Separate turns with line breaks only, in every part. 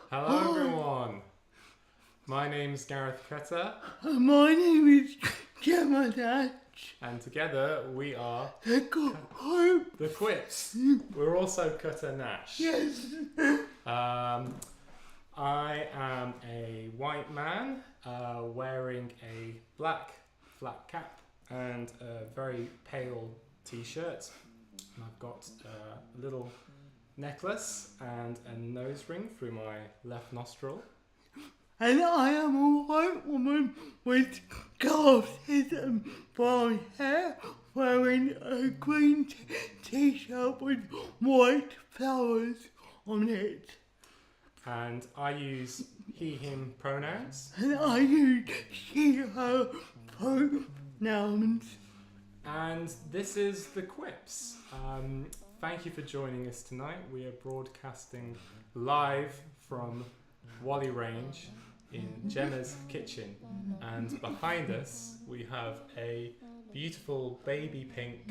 Hello everyone, my name's Gareth Cutter.
My name is Gemma Nash.
And together we are
the
Quips. We're also Cutter Nash.
Yes.
I am a white man wearing a black flat cap and a very pale t-shirt. And I've got a little necklace and a nose ring through my left nostril.
And I am a white woman with glasses and brown hair, wearing a green t-shirt with white flowers on it.
And I use he, him pronouns.
And I use she, her pronouns.
And this is the Quips. Thank you for joining us tonight. We are broadcasting live from Wally Range in Gemma's kitchen, and behind us we have a beautiful baby pink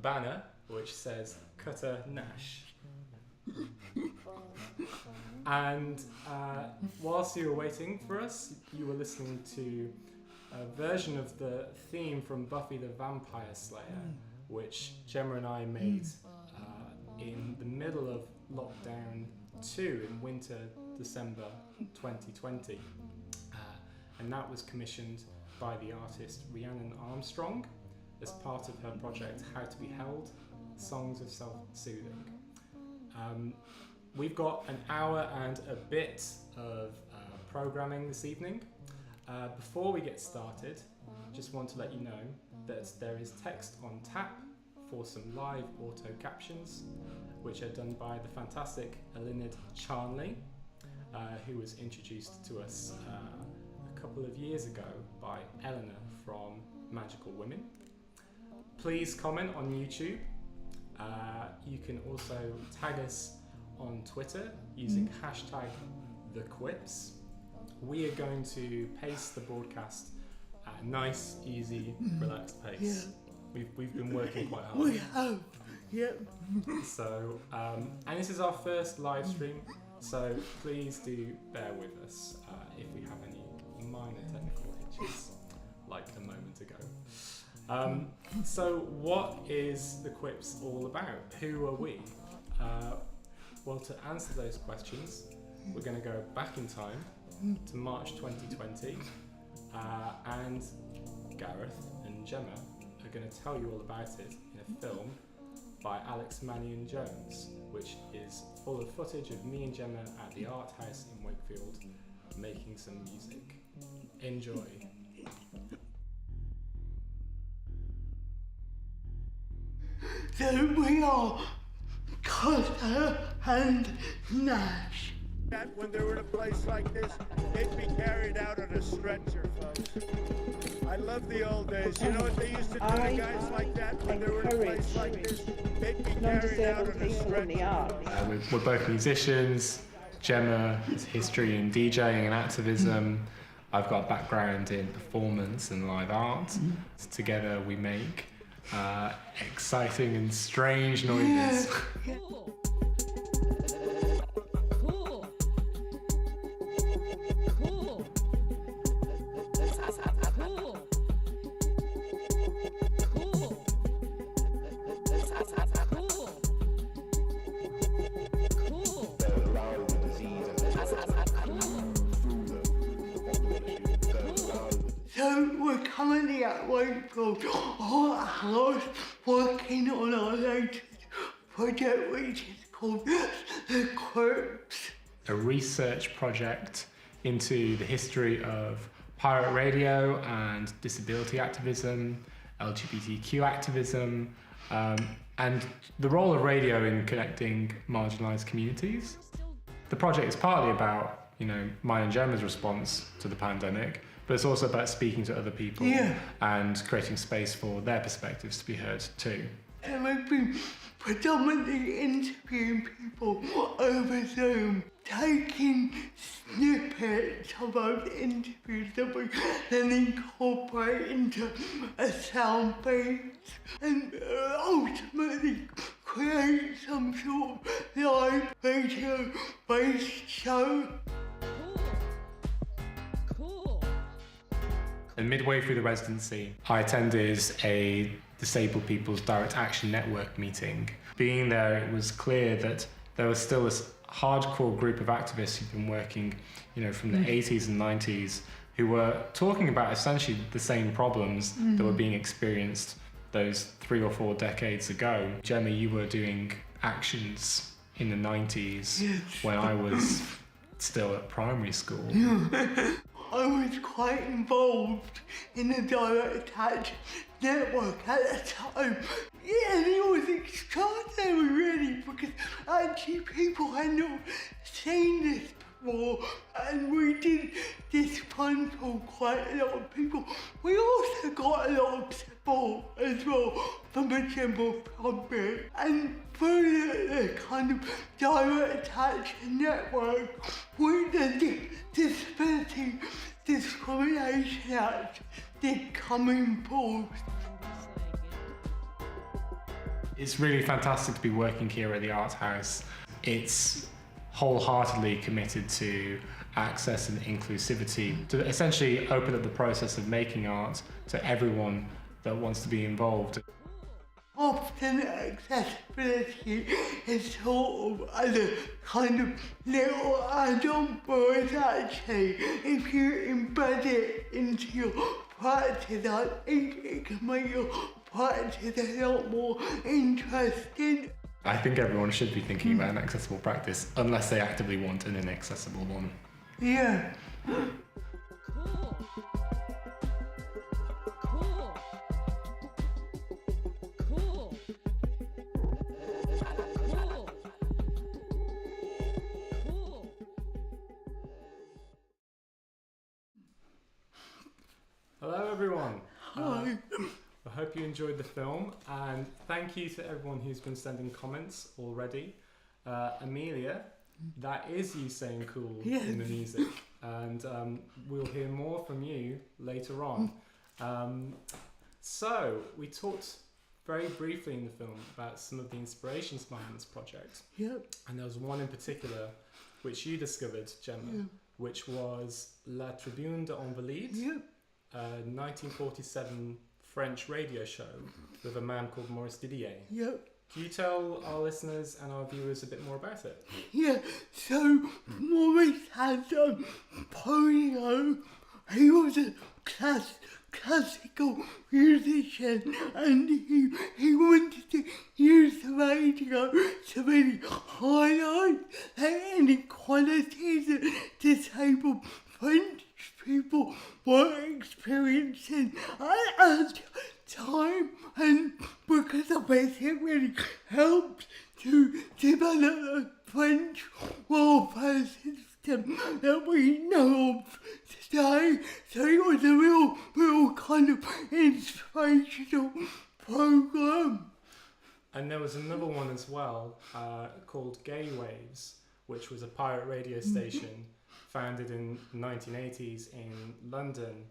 banner which says Cutter Nash. And whilst you were waiting for us, you were listening to a version of the theme from Buffy the Vampire Slayer, which Gemma and I made in the middle of lockdown 2 in winter December 2020, and that was commissioned by the artist Rhiannon Armstrong as part of her project How to Be Held, Songs of Self-Soothing. We've got an hour and a bit of programming this evening. Before we get started, just want to let you know that there is text on tap for some live auto captions, which are done by the fantastic Elinid Charnley, who was introduced to us a couple of years ago by Eleanor from Magical Women. Please comment on YouTube. You can also tag us on Twitter using hashtag #TheQuips. We are going to pace the broadcast at a nice, easy, relaxed pace.
Yeah.
We've been working quite hard.
We have, yep.
So, and this is our first live stream, so please do bear with us if we have any minor technical hitches, like a moment ago. So what is the Quips all about? Who are we? Well, to answer those questions, we're going to go back in time to March 2020, and Gareth and Gemma are going to tell you all about it in a film by Alex Mannion Jones, which is full of footage of me and Gemma at the Art House in Wakefield making some music. Enjoy.
So we are Cutter and Nash.
When they were in a place like this, they'd be carried out on a stretcher, folks. I love the old days. You know what they used to do to guys like that when they were in a place like this? They'd be carried out on a stretcher.
We're both musicians. Gemma has history in DJing and activism. I've got a background in performance and live art. Together we make exciting and strange noises.
Yeah. So we're currently at Wakefield Art House working on our latest project, which is called the Quips.
A research project into the history of pirate radio and disability activism, LGBTQ activism, and the role of radio in connecting marginalised communities. The project is partly about, mine and Gemma's response to the pandemic, but it's also about speaking to other people and creating space for their perspectives to be heard too.
And we've been predominantly interviewing people over Zoom, taking snippets of those interviews that we then incorporate into a sound base, and ultimately create some sort of live radio-based show.
Cool.
And midway through the residency, I attended a Disabled People's Direct Action Network meeting. Being there, it was clear that there was still this hardcore group of activists who've been working, from the 80s and 90s, who were talking about essentially the same problems that were being experienced those 3 or 4 decades ago. Gemma, you were doing actions in the 90s when I was still at primary school.
I was quite involved in the Direct Action Network at the time. Yeah, and it was extraordinary really, because actually people had not seen this before, and we did this fun for quite a lot of people. We also got a lot of support as well from the general public, and through the kind of Direct Action Network, with the Disability Discrimination Act did come in force.
It's really fantastic to be working here at the Art House. It's wholeheartedly committed to access and inclusivity, to essentially open up the process of making art to everyone that wants to be involved.
Often accessibility is thought of as a kind of little add-on, but actually, if you embed it into your practice, I think it can make your practice a lot more interesting.
I think everyone should be thinking about an accessible practice, unless they actively want an inaccessible one.
Yeah.
Cool.
Hello everyone.
Hi.
I hope you enjoyed the film, and thank you to everyone who's been sending comments already. Amelia, that is you saying cool in the music, and we'll hear more from you later on. So we talked very briefly in the film about some of the inspirations behind this project.
Yep.
And there was one in particular which you discovered, Gemma, which was La Tribune de Invalides, a 1947 French radio show with a man called Maurice Didier.
Yep.
Can you tell our listeners and our viewers a bit more about it?
Yeah, so Maurice had polio. He was a classical musician, and he wanted to use the radio to really highlight the inequalities that disabled French people were experiencing at the time, and because of it, it really helped to develop the French welfare system that we know of today. So it was a real kind of inspirational program.
And there was another one as well called Gaywaves, which was a pirate radio station founded in the 1980s in London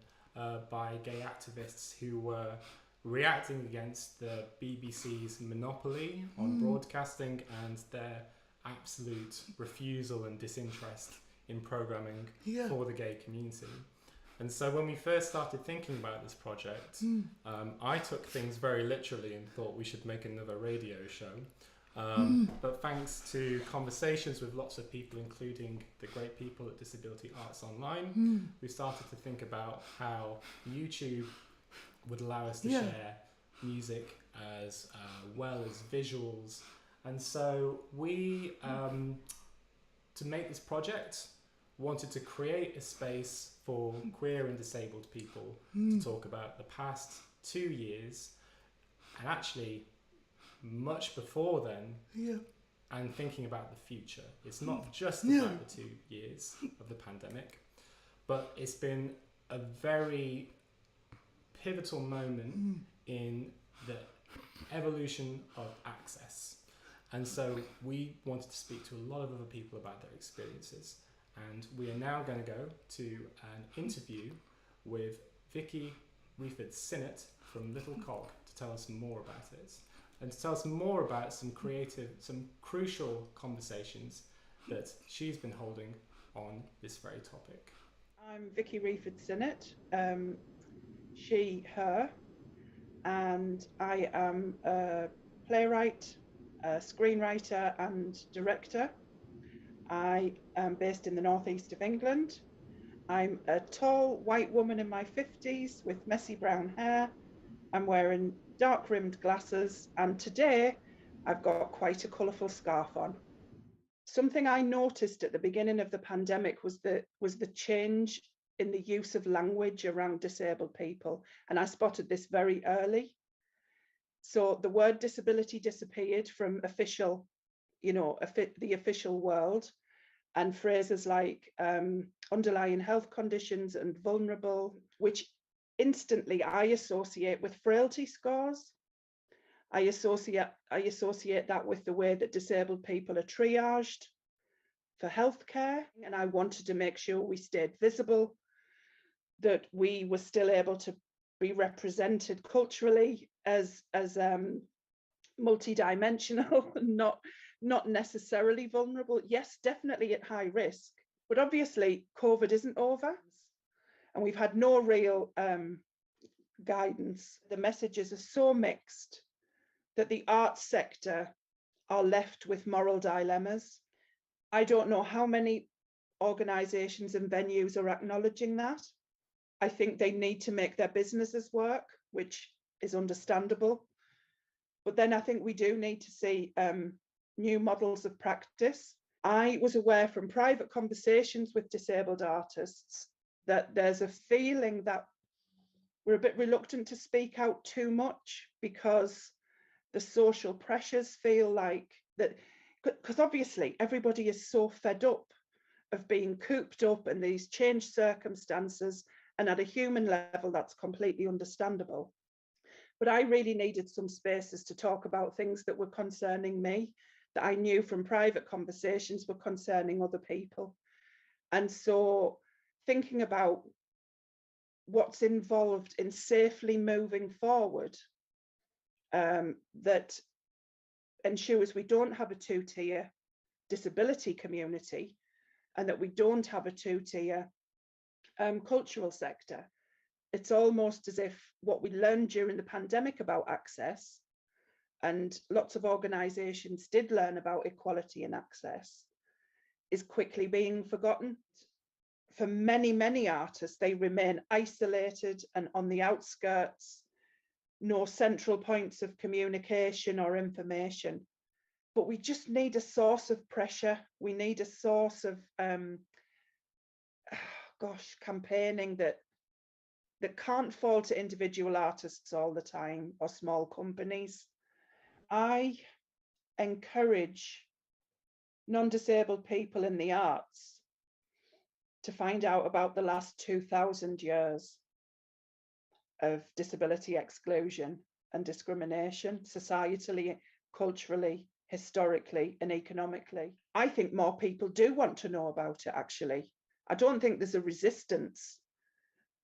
by gay activists who were reacting against the BBC's monopoly on broadcasting and their absolute refusal and disinterest in programming for the gay community. And so when we first started thinking about this project, I took things very literally and thought we should make another radio show. But thanks to conversations with lots of people, including the great people at Disability Arts Online, we started to think about how YouTube would allow us to share music as well as visuals. And so we, to make this project, wanted to create a space for queer and disabled people to talk about the past 2 years, and actually much before then, and thinking about the future. It's not just about the 2 years of the pandemic, but it's been a very pivotal moment in the evolution of access. And so we wanted to speak to a lot of other people about their experiences. And we are now going to go to an interview with Vicky Riefed from Little Cog to tell us more about it. and to tell us more about some crucial conversations that she's been holding on this very topic.
I'm Vicky Riefed Sinnott, she, her, and I am a playwright, a screenwriter and director. I am based in the northeast of England. I'm a tall white woman in my 50s with messy brown hair. I'm wearing dark rimmed glasses, and today I've got quite a colourful scarf on. Something I noticed at the beginning of the pandemic was the change in the use of language around disabled people, and I spotted this very early. So the word disability disappeared from official, the official world, and phrases like underlying health conditions and vulnerable, which instantly I associate with frailty scores. I associate that with the way that disabled people are triaged for healthcare, and I wanted to make sure we stayed visible, that we were still able to be represented culturally as multidimensional, not necessarily vulnerable. Yes, definitely at high risk, but obviously COVID isn't over, and we've had no real guidance. The messages are so mixed that the arts sector are left with moral dilemmas. I don't know how many organisations and venues are acknowledging that. I think they need to make their businesses work, which is understandable. But then I think we do need to see new models of practice. I was aware from private conversations with disabled artists that there's a feeling that we're a bit reluctant to speak out too much because the social pressures feel like that, because obviously everybody is so fed up of being cooped up in these changed circumstances, and at a human level that's completely understandable. But I really needed some spaces to talk about things that were concerning me, that I knew from private conversations were concerning other people. And so thinking about what's involved in safely moving forward, that ensures we don't have a two-tier disability community, and that we don't have a two-tier cultural sector. It's almost as if what we learned during the pandemic about access, and lots of organisations did learn about equality and access, is quickly being forgotten. For many, many artists, they remain isolated and on the outskirts, no central points of communication or information. But we just need a source of pressure. We need a source of campaigning that can't fall to individual artists all the time or small companies. I encourage non-disabled people in the arts to find out about the last 2,000 years of disability exclusion and discrimination, societally, culturally, historically, and economically. I think more people do want to know about it, actually. I don't think there's a resistance,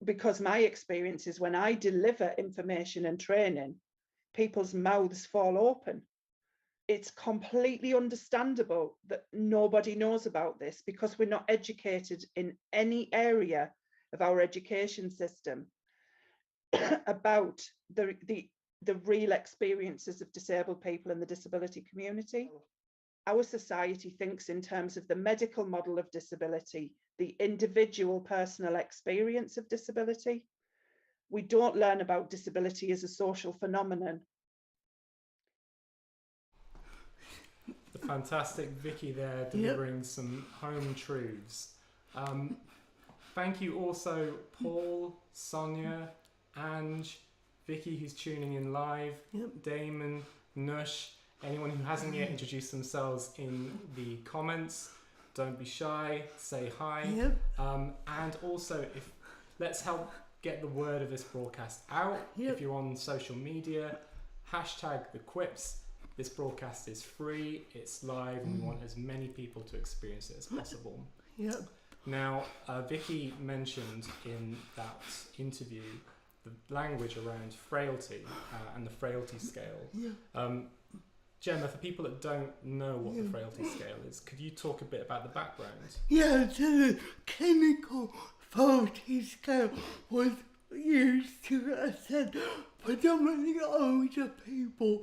because my experience is when I deliver information and training, people's mouths fall open. It's completely understandable that nobody knows about this, because we're not educated in any area of our education system about the real experiences of disabled people in the disability community. Our society thinks in terms of the medical model of disability, the individual personal experience of disability. We don't learn about disability as a social phenomenon.
The fantastic Vicky there delivering some home truths. Thank you also Paul, Sonia, Ange, Vicky who's tuning in live, Damon, Nash, anyone who hasn't yet introduced themselves in the comments, don't be shy, say hi. And also, let's help get the word of this broadcast out. If you're on social media, hashtag the Quips. This broadcast is free, it's live, and we want as many people to experience it as possible. Now, Vicky mentioned in that interview the language around frailty and the frailty scale.
Yeah.
Gemma, for people that don't know what the frailty scale is, could you talk a bit about the background?
Yeah, so the clinical frailty scale was used to assess predominantly older people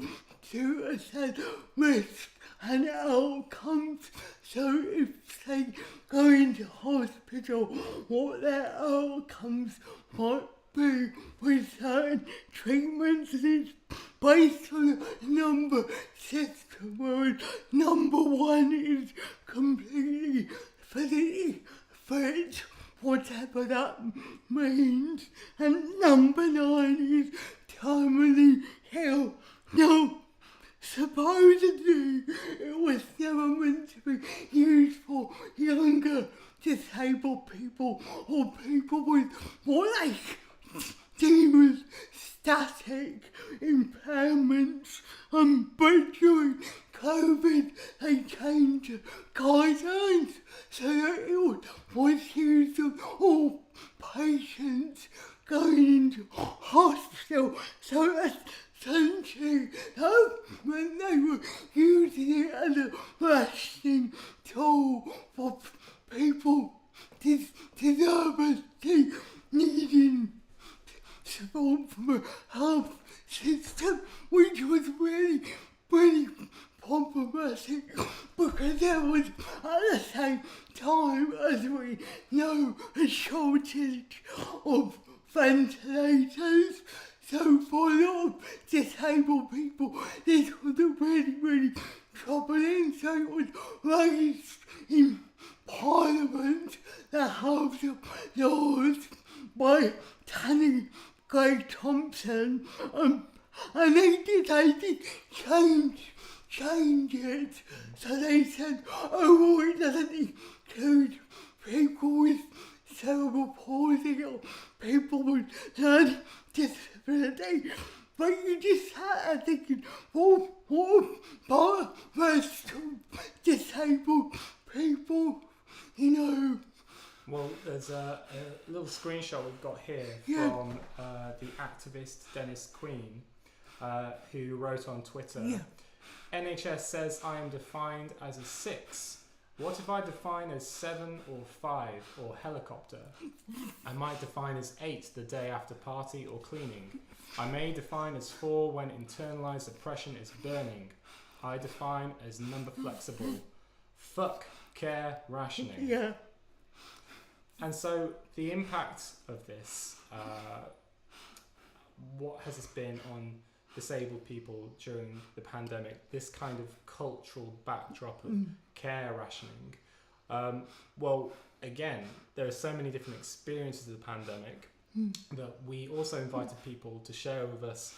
to assess risk and outcomes. So if they go into hospital, what their outcomes might be with certain treatments, and it's based on a number system, whereas number one is completely physically fit, whatever that means, and number 9 is terminally ill. Now, supposedly it was never meant to be used for younger disabled people or people with what they deem as static impairments, but during COVID they changed the guidelines so that it was used of all patients going into hospital. So essentially that meant they were using it as a rationing tool for people deservedly needing support from a health system, which was really problematic because there was at the same time, as we know, a shortage of ventilators. So for a lot of disabled people, this was a really troubling. So it was raised in Parliament, the House of Lords, by Tanny Gray Thompson, and they did change it. So they said, oh, well, it doesn't include people with cerebral palsy or people with learning disability. But you just sat there thinking, what about the rest of disabled people, you know?
Well, there's a little screenshot we've got here from the activist Dennis Queen, who wrote on Twitter, NHS says I am defined as a 6. What if I define as 7 or 5 or helicopter? I might define as 8 the day after party or cleaning. I may define as 4 when internalized oppression is burning. I define as number flexible. Fuck care rationing.
Yeah.
And so the impact of this, what has this been on disabled people during the pandemic, this kind of cultural backdrop of care rationing? Well, again, there are so many different experiences of the pandemic that we also invited people to share with us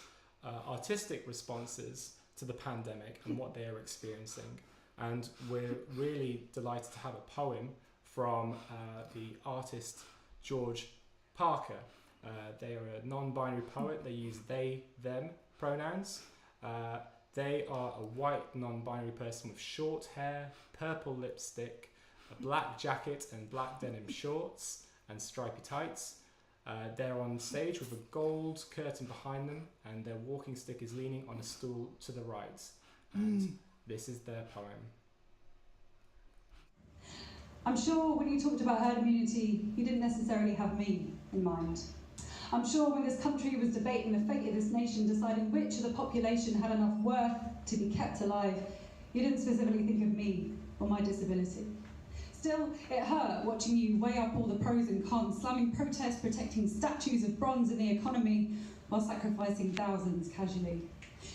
artistic responses to the pandemic and what they are experiencing. And we're really delighted to have a poem from the artist George Parker. They are a non-binary poet. They use they, them pronouns. They are a white non-binary person with short hair, purple lipstick, a black jacket and black denim shorts and stripy tights. They're on stage with a gold curtain behind them, and their walking stick is leaning on a stool to the right. And this is their poem.
I'm sure when you talked about herd immunity, you didn't necessarily have me in mind. I'm sure when this country was debating the fate of this nation, deciding which of the population had enough worth to be kept alive, you didn't specifically think of me or my disability. Still, it hurt watching you weigh up all the pros and cons, slamming protests, protecting statues of bronze in the economy, while sacrificing thousands casually.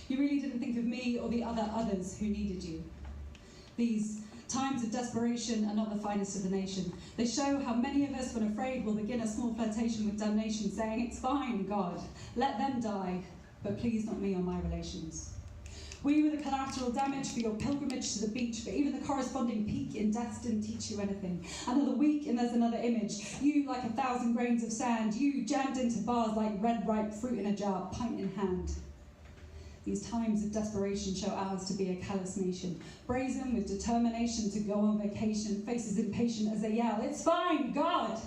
You really didn't think of me or the others who needed you. These times of desperation are not the finest of the nation. They show how many of us, when afraid, will begin a small flirtation with damnation, saying, it's fine, God, let them die, but please not me or my relations. We were the collateral damage for your pilgrimage to the beach, but even the corresponding peak in death didn't teach you anything. Another week and there's another image. You like 1,000 grains of sand, you jammed into bars like red ripe fruit in a jar, pint in hand. These times of desperation show ours to be a callous nation, brazen with determination to go on vacation, faces impatient as they yell, it's fine, God,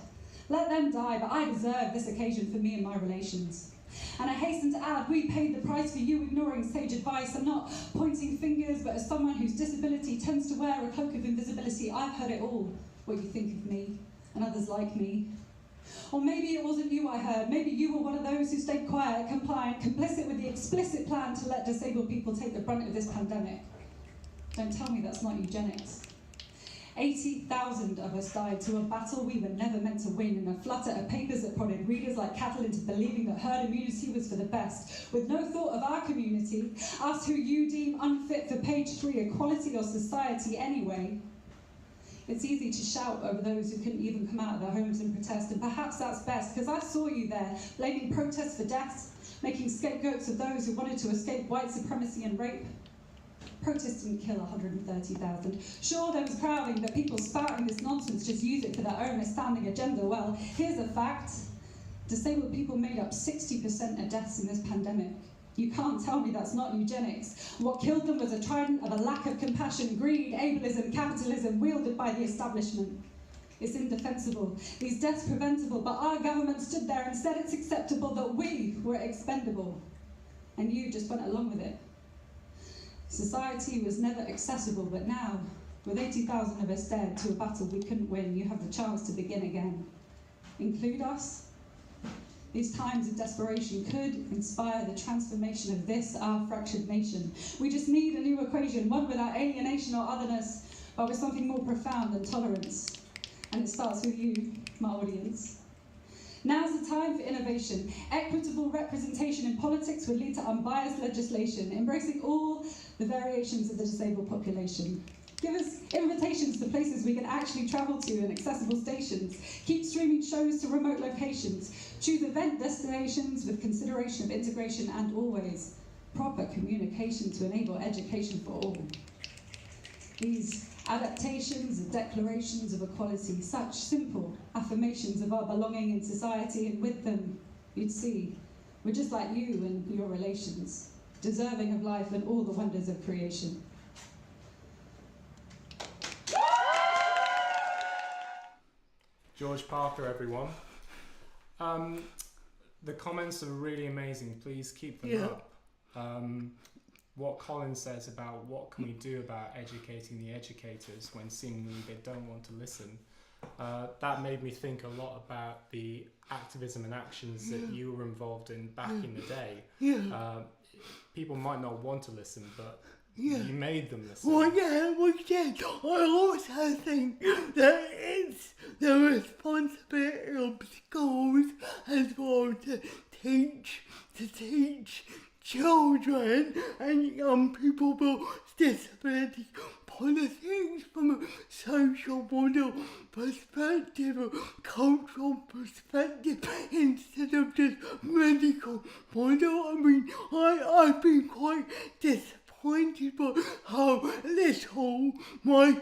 Let them die, but I deserve this occasion for me and my relations. And I hasten to add, we paid the price for you ignoring sage advice. I'm not pointing fingers, but as someone whose disability tends to wear a cloak of invisibility, I've heard it all, what you think of me, and others like me. Or maybe it wasn't you I heard. Maybe you were one of those who stayed quiet, compliant, complicit with the explicit plan to let disabled people take the brunt of this pandemic. Don't tell me that's not eugenics. 80,000 of us died to a battle we were never meant to win in a flutter of papers that prodded readers like cattle into believing that herd immunity was for the best, with no thought of our community, us who you deem unfit for page 3 equality or society anyway. It's easy to shout over those who couldn't even come out of their homes and protest, and perhaps that's best, because I saw you there, blaming protests for deaths, making scapegoats of those who wanted to escape white supremacy and rape. Protests didn't kill 130,000. Sure, there was crowding, but people spouting this nonsense just use it for their own astounding agenda. Well, here's a fact. Disabled people made up 60% of deaths in this pandemic. You can't tell me that's not eugenics. What killed them was a trident of a lack of compassion, greed, ableism, capitalism wielded by the establishment. It's indefensible. These deaths preventable, but our government stood there and said it's acceptable that we were expendable. And you just went along with it. Society was never accessible, but now, with 80,000 of us dead to a battle we couldn't win, you have the chance to begin again. Include us. These times of desperation could inspire the transformation of this, our fractured nation. We just need a new equation, one without alienation or otherness, but with something more profound than tolerance. And it starts with you, my audience. Now's the time for innovation. Equitable representation in politics would lead to unbiased legislation, embracing all the variations of the disabled population. Give us invitations to places we can actually travel to and accessible stations. Keep streaming shows to remote locations. Choose event destinations with consideration of integration and always proper communication to enable education for all. These adaptations and declarations of equality, such simple affirmations of our belonging in society, and with them, you'd see, we're just like you and your relations, deserving of life and all the wonders of creation.
George Parker, everyone. The comments are really amazing. Please keep them up. What Colin says about what can we do about educating the educators when seemingly they don't want to listen, that made me think a lot about the activism and actions that you were involved in back in the day. People might not want to listen, but you made them listen.
Well, I also think that it's the responsibility of schools as well to teach children and young people with disabilities politics from a social model perspective, a cultural perspective, instead of just medical model. I mean, I've been quite disappointed by how little my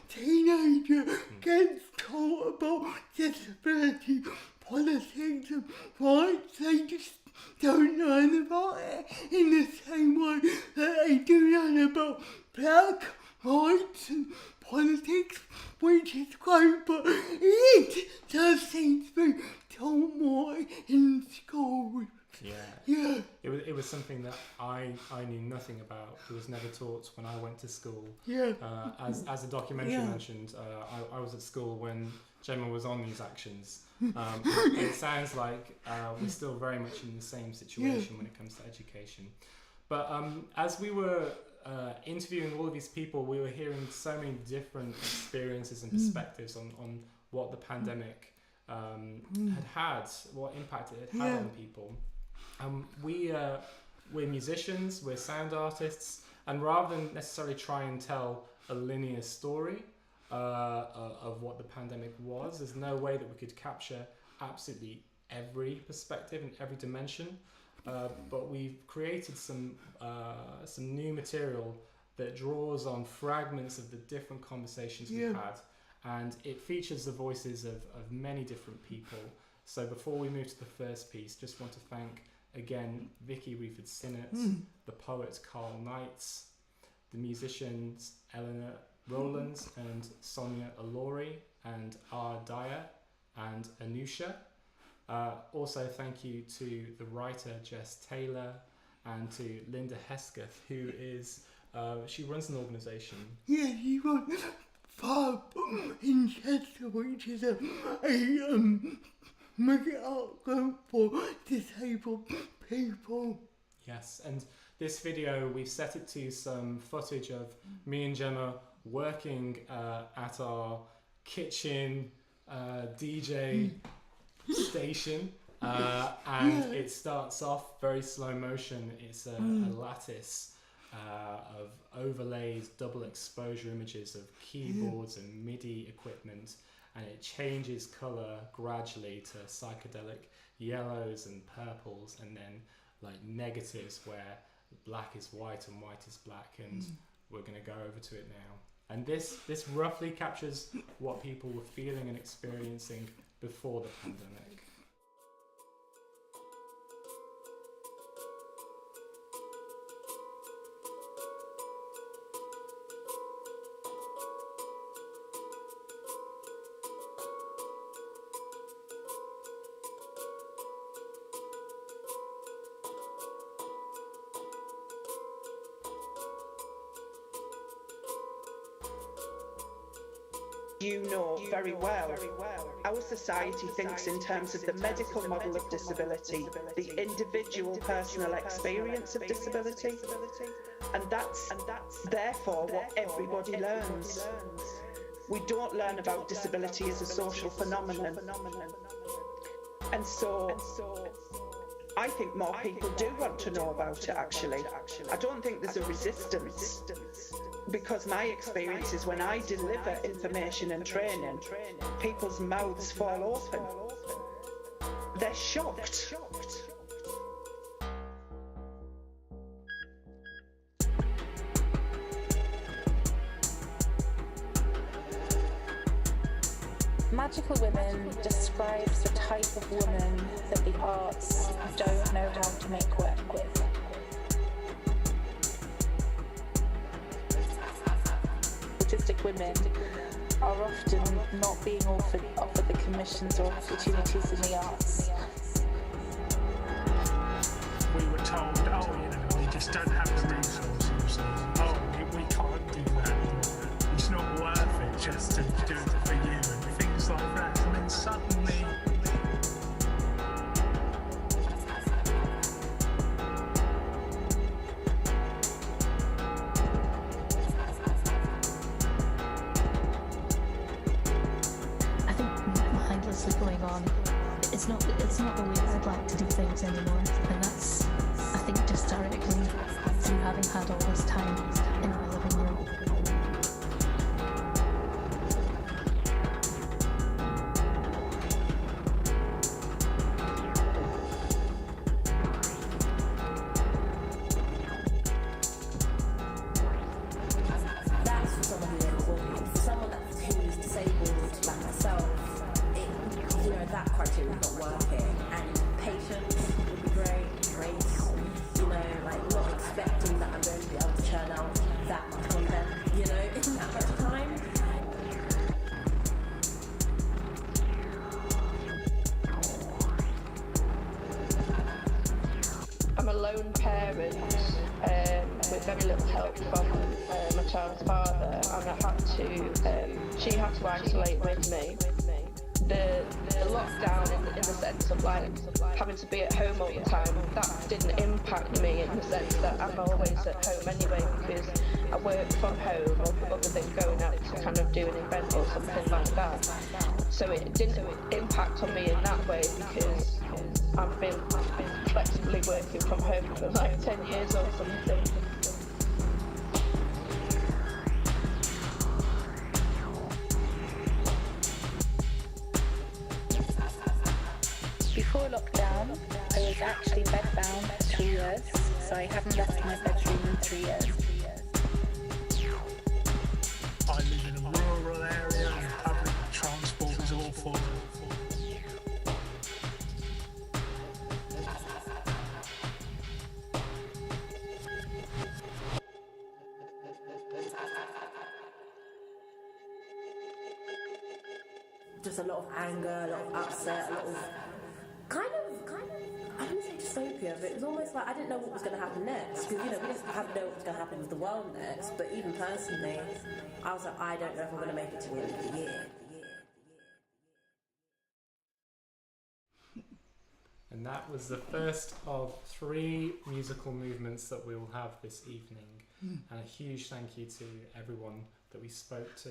teenager gets taught about disability politics and rights. They just don't learn about it in the same way that they do learn about black rights and politics, which is great, but it does seem to be taught more in schools. Yeah.
It was something that I knew nothing about. It was never taught when I went to school. As the documentary mentioned, I was at school when Gemma was on these actions. It sounds like we're still very much in the same situation when it comes to education. But as we were interviewing all of these people, we were hearing so many different experiences and perspectives on what the pandemic had, what impact it had on people. We're musicians, we're sound artists, and rather than necessarily try and tell a linear story of what the pandemic was, there's no way that we could capture absolutely every perspective and every dimension. But we've created some new material that draws on fragments of the different conversations we've had, and it features the voices of many different people. So before we move to the first piece, just want to thank again Vicky Riefed Sinnott, the poet Carl Knights, the musicians Eleanor Rowlands and Sonia Alori and R. Dyer, and Anusha. Also, thank you to the writer Jess Taylor and to Linda Hesketh, who is, she runs an organisation.
Yeah, she runs Fab in Chester, which is a market art group for disabled people.
Yes, and this video, we've set it to some footage of me and Gemma working at our kitchen DJ station, and it starts off very slow motion. It's a lattice of overlays, double exposure images of keyboards and MIDI equipment, and it changes colour gradually to psychedelic yellows and purples, and then like negatives where black is white and white is black, and we're going to go over to it now. And this roughly captures what people were feeling and experiencing before the pandemic.
You know very well, our society thinks in terms of the medical model of disability, the individual personal experience of disability, and that's therefore what everybody learns. We don't learn about disability as a social phenomenon. And so I think more people do want to know about it, actually. I don't think there's a resistance, because my experience is when I deliver information and training, people's mouths fall open. They're shocked.
Magical Women describes the type of woman that the arts don't know how to make work with. Autistic women are often not being offered the commissions or opportunities in the arts.
We were told, we just don't have the resources. We can't do that. It's not worth it just to do it for you, and things like that. And then suddenly,
going on. It's not the way I'd like to do things anymore, and that's, I think, just directly through having had all this time in my living room.
That's for someone who's someone who's disabled like myself. That criteria is not working, and patience would be great, grace, not expecting that I'm going to be able to churn out that much content, in that much time.
I'm a lone parent with very little help from my child's father, and she had to isolate with me. The lockdown in the sense of having to be at home all the time, that didn't impact me in the sense that I'm always at home anyway, because I work from home other than going out to kind of do an event or something like that. So it didn't impact on me in that way, because I've been flexibly working from home for 10 years or something.
Before lockdown, I was actually bedbound for 3 years, so I haven't left my bedroom in 3 years.
I live in a rural area and public transport is awful.
just a lot of anger, a lot of upset, a lot of kind of, I wouldn't say dystopia, but it was almost like I didn't know what was going to happen next, because, you know, we didn't know what was going to happen with the world next, but even personally, I was like, I don't know if I'm going to make it to the end of the year.
And that was the first of 3 musical movements that we will have this evening. And a huge thank you to everyone that we spoke to.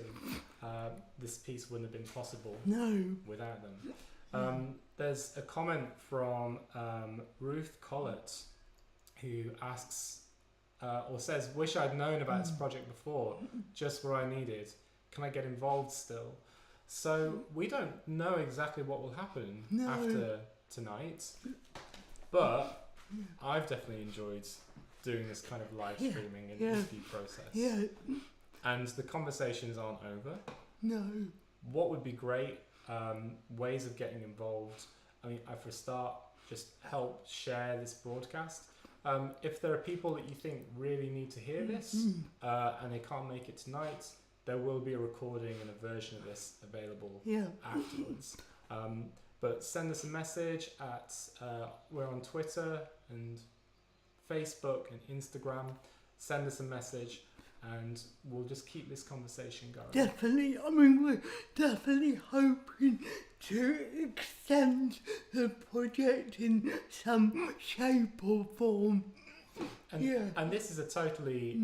This piece wouldn't have been possible without them. There's a comment from Ruth Collett, who asks, or says, wish I'd known about this project before, just what I needed. Can I get involved still? So we don't know exactly what will happen after tonight, but I've definitely enjoyed doing this kind of live streaming and interview process. And the conversations aren't over. What would be great ways of getting involved? I mean, for a start, just help share this broadcast. If there are people that you think really need to hear this and they can't make it tonight, there will be a recording and a version of this available afterwards. But send us a message at, we're on Twitter and Facebook and Instagram. Send us a message and we'll just keep this conversation going.
Definitely, I mean, we're definitely hoping to extend the project in some shape or form.
And this is a totally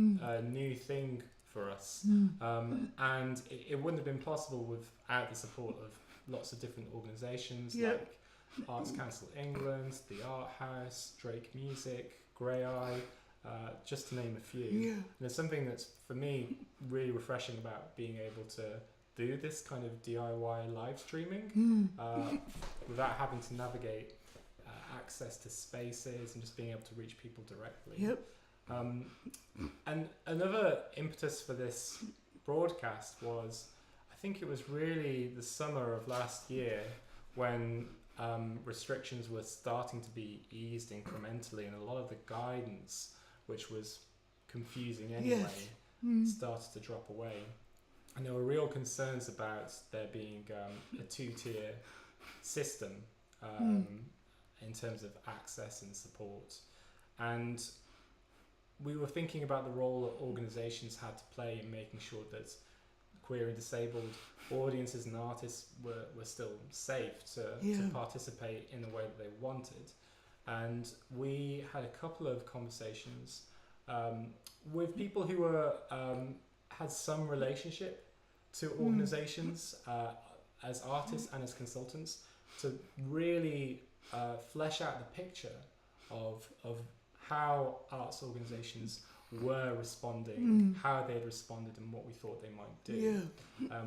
new thing for us. And it wouldn't have been possible without the support of lots of different organisations like Arts Council England, the Art House, Drake Music, Grey Eye, just to name a few. And there's something that's, for me, really refreshing about being able to do this kind of DIY live streaming without having to navigate access to spaces and just being able to reach people directly. And another impetus for this broadcast was, I think it was really the summer of last year when restrictions were starting to be eased incrementally, and a lot of the guidance, which was confusing anyway, started to drop away. And there were real concerns about there being a 2-tier system in terms of access and support. And we were thinking about the role that organisations had to play in making sure that queer and disabled audiences and artists were still safe to participate in the way that they wanted. And we had a couple of conversations with people who were had some relationship to organisations as artists and as consultants, to really flesh out the picture of how arts organisations were responding, how they had responded, and what we thought they might do.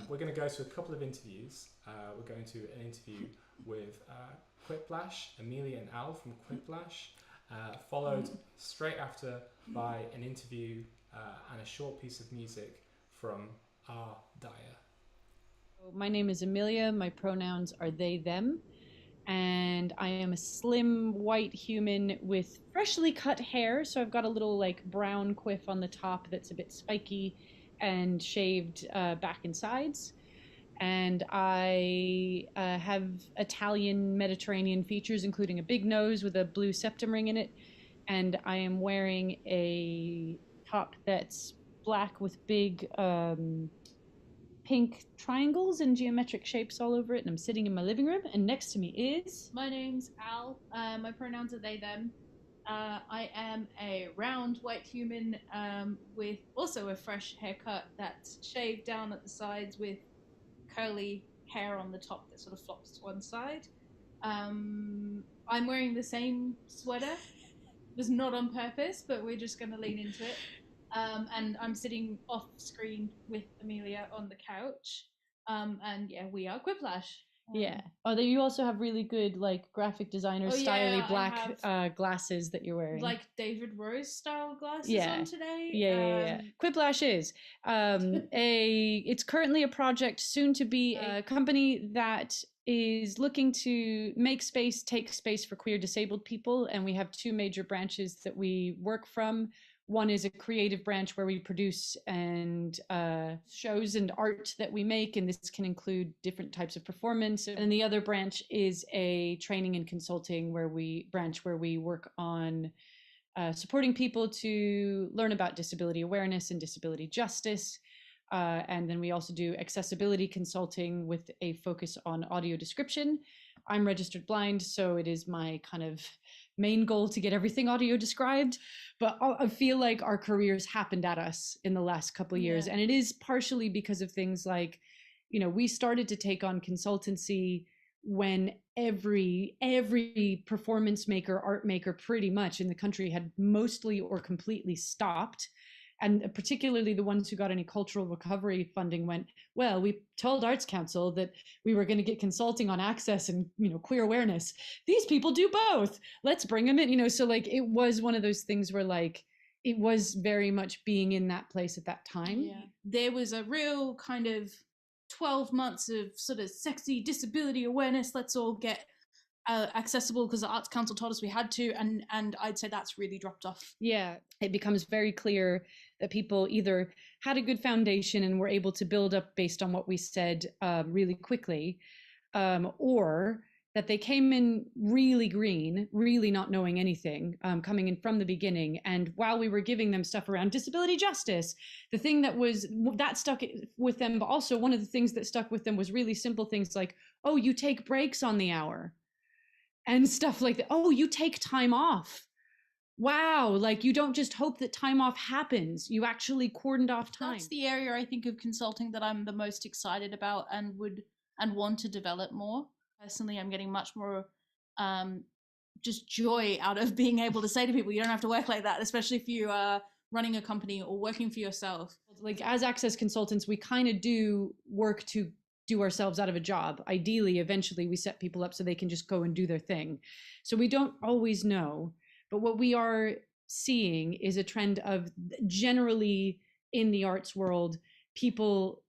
We're going to go to a couple of interviews. We're going to an interview with Whiplash, Amelia and Al from Whiplash, followed straight after by an interview and a short piece of music from Dyer.
My name is Amelia. My pronouns are they, them. And I am a slim white human with freshly cut hair, so I've got a little like brown quiff on the top that's a bit spiky and shaved back and sides. And I have Italian Mediterranean features, including a big nose with a blue septum ring in it. And I am wearing a top that's black with big pink triangles and geometric shapes all over it, and I'm sitting in my living room, and next to me is...
My name's Al. My pronouns are they, them. I am a round white human with also a fresh haircut that's shaved down at the sides with curly hair on the top that sort of flops to one side. I'm wearing the same sweater. It was not on purpose, but we're just going to lean into it. And I'm sitting off screen with Amelia on the couch. And yeah, we are Whiplash.
Oh, you also have really good like graphic designer styly black glasses that you're wearing.
Like David Rose style glasses on today.
Whiplash is it's currently a project, soon to be a company that is looking to take space for queer disabled people, and we have 2 major branches that we work from. One is a creative branch where we produce and shows and art that we make, and this can include different types of performance. And the other branch is a training and consulting where we work on supporting people to learn about disability awareness and disability justice. And then we also do accessibility consulting with a focus on audio description. I'm registered blind, so it is my kind of main goal to get everything audio described. But I feel like our careers happened at us in the last couple of years. And it is partially because of things like, you know, we started to take on consultancy when every performance maker, art maker pretty much in the country had mostly or completely stopped. And particularly the ones who got any cultural recovery funding went, well, we told Arts Council that we were going to get consulting on access and, you know, queer awareness. These people do both. Let's bring them in, you know. So like it was one of those things where like it was very much being in that place at that time.
Yeah. There was a real kind of 12 months of sort of sexy disability awareness. Let's all get accessible because the Arts Council told us we had to, and I'd say that's really dropped off.
Yeah, it becomes very clear that people either had a good foundation and were able to build up based on what we said really quickly, or that they came in really green, really not knowing anything, coming in from the beginning. And while we were giving them stuff around disability justice, the thing that stuck with them, but also one of the things that stuck with them was really simple things like, oh, you take breaks on the hour. And stuff like that. Oh, you take time off. Wow. Like you don't just hope that time off happens. You actually cordoned off time.
That's the area I think of consulting that I'm the most excited about and want to develop more. Personally, I'm getting much more just joy out of being able to say to people, you don't have to work like that, especially if you are running a company or working for yourself.
Like as access consultants, we kind of do work to do ourselves out of a job. Ideally, eventually we set people up so they can just go and do their thing. So we don't always know, but what we are seeing is a trend of generally in the arts world, people,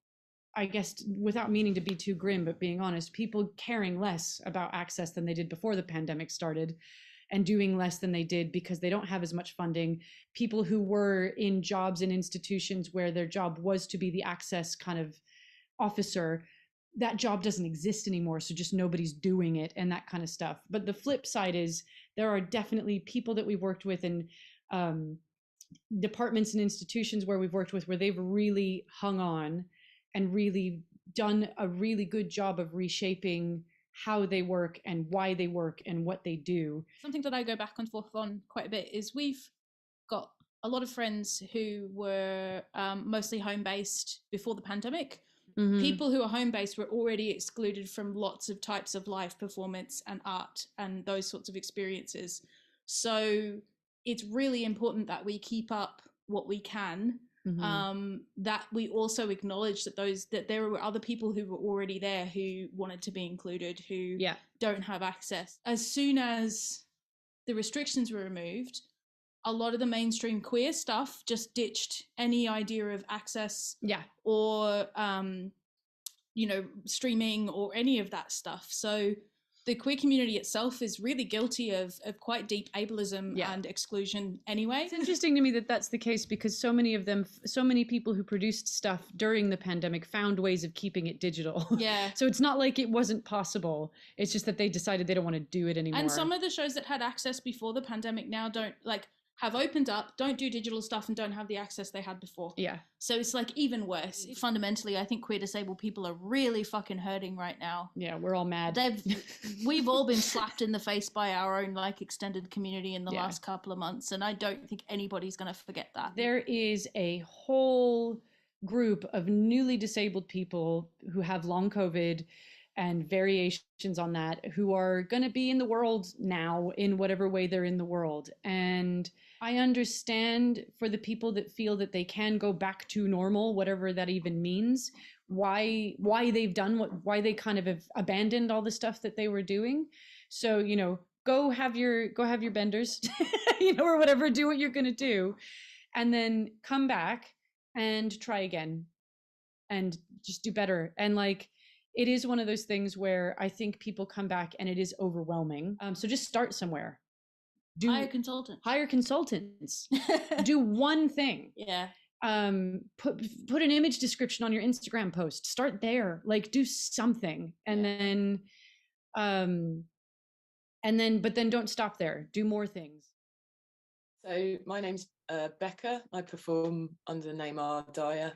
I guess, without meaning to be too grim, but being honest, people caring less about access than they did before the pandemic started and doing less than they did because they don't have as much funding. People who were in jobs and institutions where their job was to be the access kind of officer, that job doesn't exist anymore, so just nobody's doing it and that kind of stuff. But the flip side is there are definitely people that we've worked with in departments and institutions where we've worked with where they've really hung on and really done a really good job of reshaping how they work and why they work and what they do.
Something that I go back and forth on quite a bit is we've got a lot of friends who were mostly home-based before the pandemic. Mm-hmm. People who are home-based were already excluded from lots of types of live performance and art and those sorts of experiences. So it's really important that we keep up what we can, that we also acknowledge that there were other people who were already there who wanted to be included, who don't have access. As soon as the restrictions were removed, a lot of the mainstream queer stuff just ditched any idea of access or, you know, streaming or any of that stuff. So the queer community itself is really guilty of quite deep ableism and exclusion anyway.
It's interesting to me that that's the case because so many people who produced stuff during the pandemic found ways of keeping it digital.
Yeah.
So it's not like it wasn't possible. It's just that they decided they don't want to do it anymore.
And some of the shows that had access before the pandemic now don't, like, have opened up, don't do digital stuff, and don't have the access they had before.
Yeah.
So it's like even worse. Fundamentally, I think queer disabled people are really fucking hurting right now.
Yeah, we're all mad.
We've all been slapped in the face by our own like extended community in the last couple of months, and I don't think anybody's going to forget that.
There is a whole group of newly disabled people who have long COVID and variations on that, who are going to be in the world now in whatever way they're in the world. And I understand for the people that feel that they can go back to normal, whatever that even means, why they've done why they kind of have abandoned all the stuff that they were doing. So, you know, go have your benders, you know, or whatever, do what you're going to do, and then come back and try again and just do better. And like, it is one of those things where I think people come back and it is overwhelming. So just start somewhere.
Hire consultants.
Hire consultants. Do one thing.
Yeah.
Put an image description on your Instagram post. Start there. Like, do something, and then but then don't stop there. Do more things.
So my name's Becca. I perform under the name R. Dyer.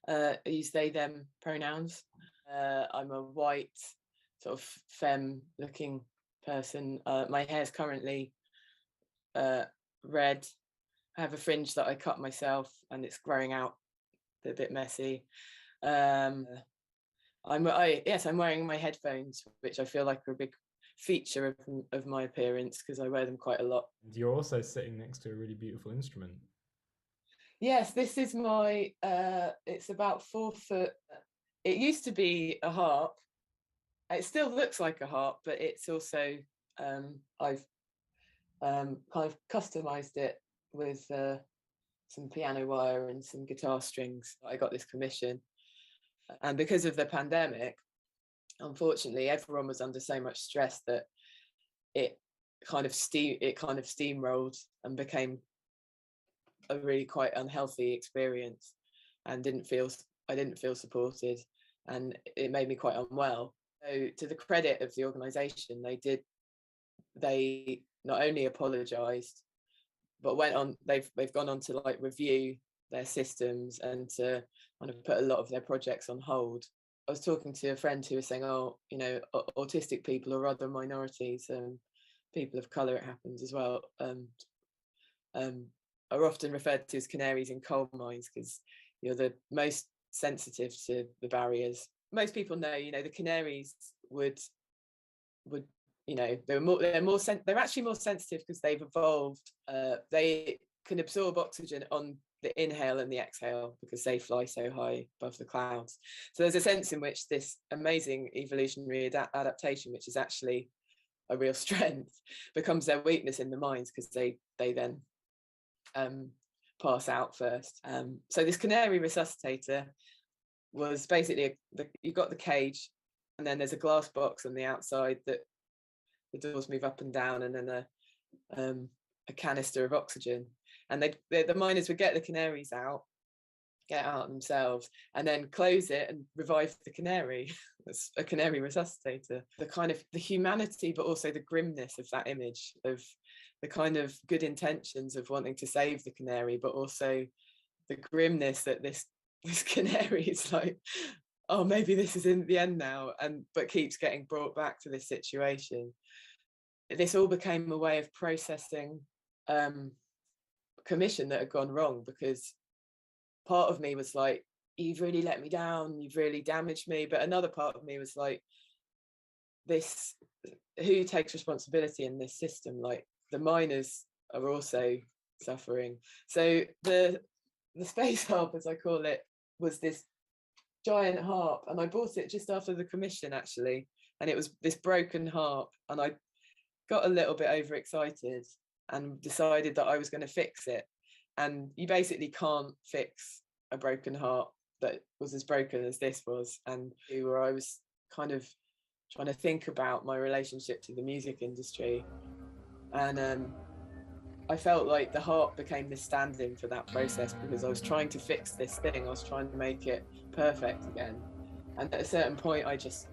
I use they, them pronouns. I'm a white, sort of femme-looking person. My hair's currently red. I have a fringe that I cut myself, and it's growing out a bit messy. I'm wearing my headphones, which I feel like are a big feature of my appearance because I wear them quite a lot.
You're also sitting next to a really beautiful instrument.
Yes, this is my, it's about 4 foot. It used to be a harp. It still looks like a harp, but it's also, I've kind of customized it with some piano wire and some guitar strings. I got this commission. And because of the pandemic, unfortunately, everyone was under so much stress that it kind of steamrolled and became a really quite unhealthy experience, and I didn't feel supported, and it made me quite unwell. So to the credit of the organisation, they not only apologised, but they've gone on to like review their systems and to kind of put a lot of their projects on hold. I was talking to a friend who was saying, oh, you know, autistic people or other minorities, people of colour, it happens as well, are often referred to as canaries in coal mines because you're the most sensitive to the barriers. Most people know, you know, the canaries would you know, they're actually more sensitive because they've evolved. They can absorb oxygen on the inhale and the exhale because they fly so high above the clouds. So there's a sense in which this amazing evolutionary adaptation, which is actually a real strength, becomes their weakness in the mines because they then pass out first. So this canary resuscitator was basically you got the cage, and then there's a glass box on the outside that the doors move up and down, and then a canister of oxygen. And the miners would get the canaries out, get out themselves, and then close it and revive the canary. That's a canary resuscitator. The kind of the humanity, but also the grimness of that image, of the kind of good intentions of wanting to save the canary, but also the grimness that this canary is like, oh, maybe this is in the end now, but keeps getting brought back to this situation. This all became a way of processing commission that had gone wrong, because part of me was like, you've really let me down, you've really damaged me, but another part of me was like, this, who takes responsibility in this system? Like, the miners are also suffering. So the space harp, as I call it, was this giant harp, and I bought it just after the commission actually, and it was this broken harp, and I got a little bit overexcited and decided that I was going to fix it. And you basically can't fix a broken harp that was as broken as this was. And where I was kind of trying to think about my relationship to the music industry, and I felt like the harp became the stand-in for that process, because I was trying to fix this thing, I was trying to make it perfect again. And at a certain point I just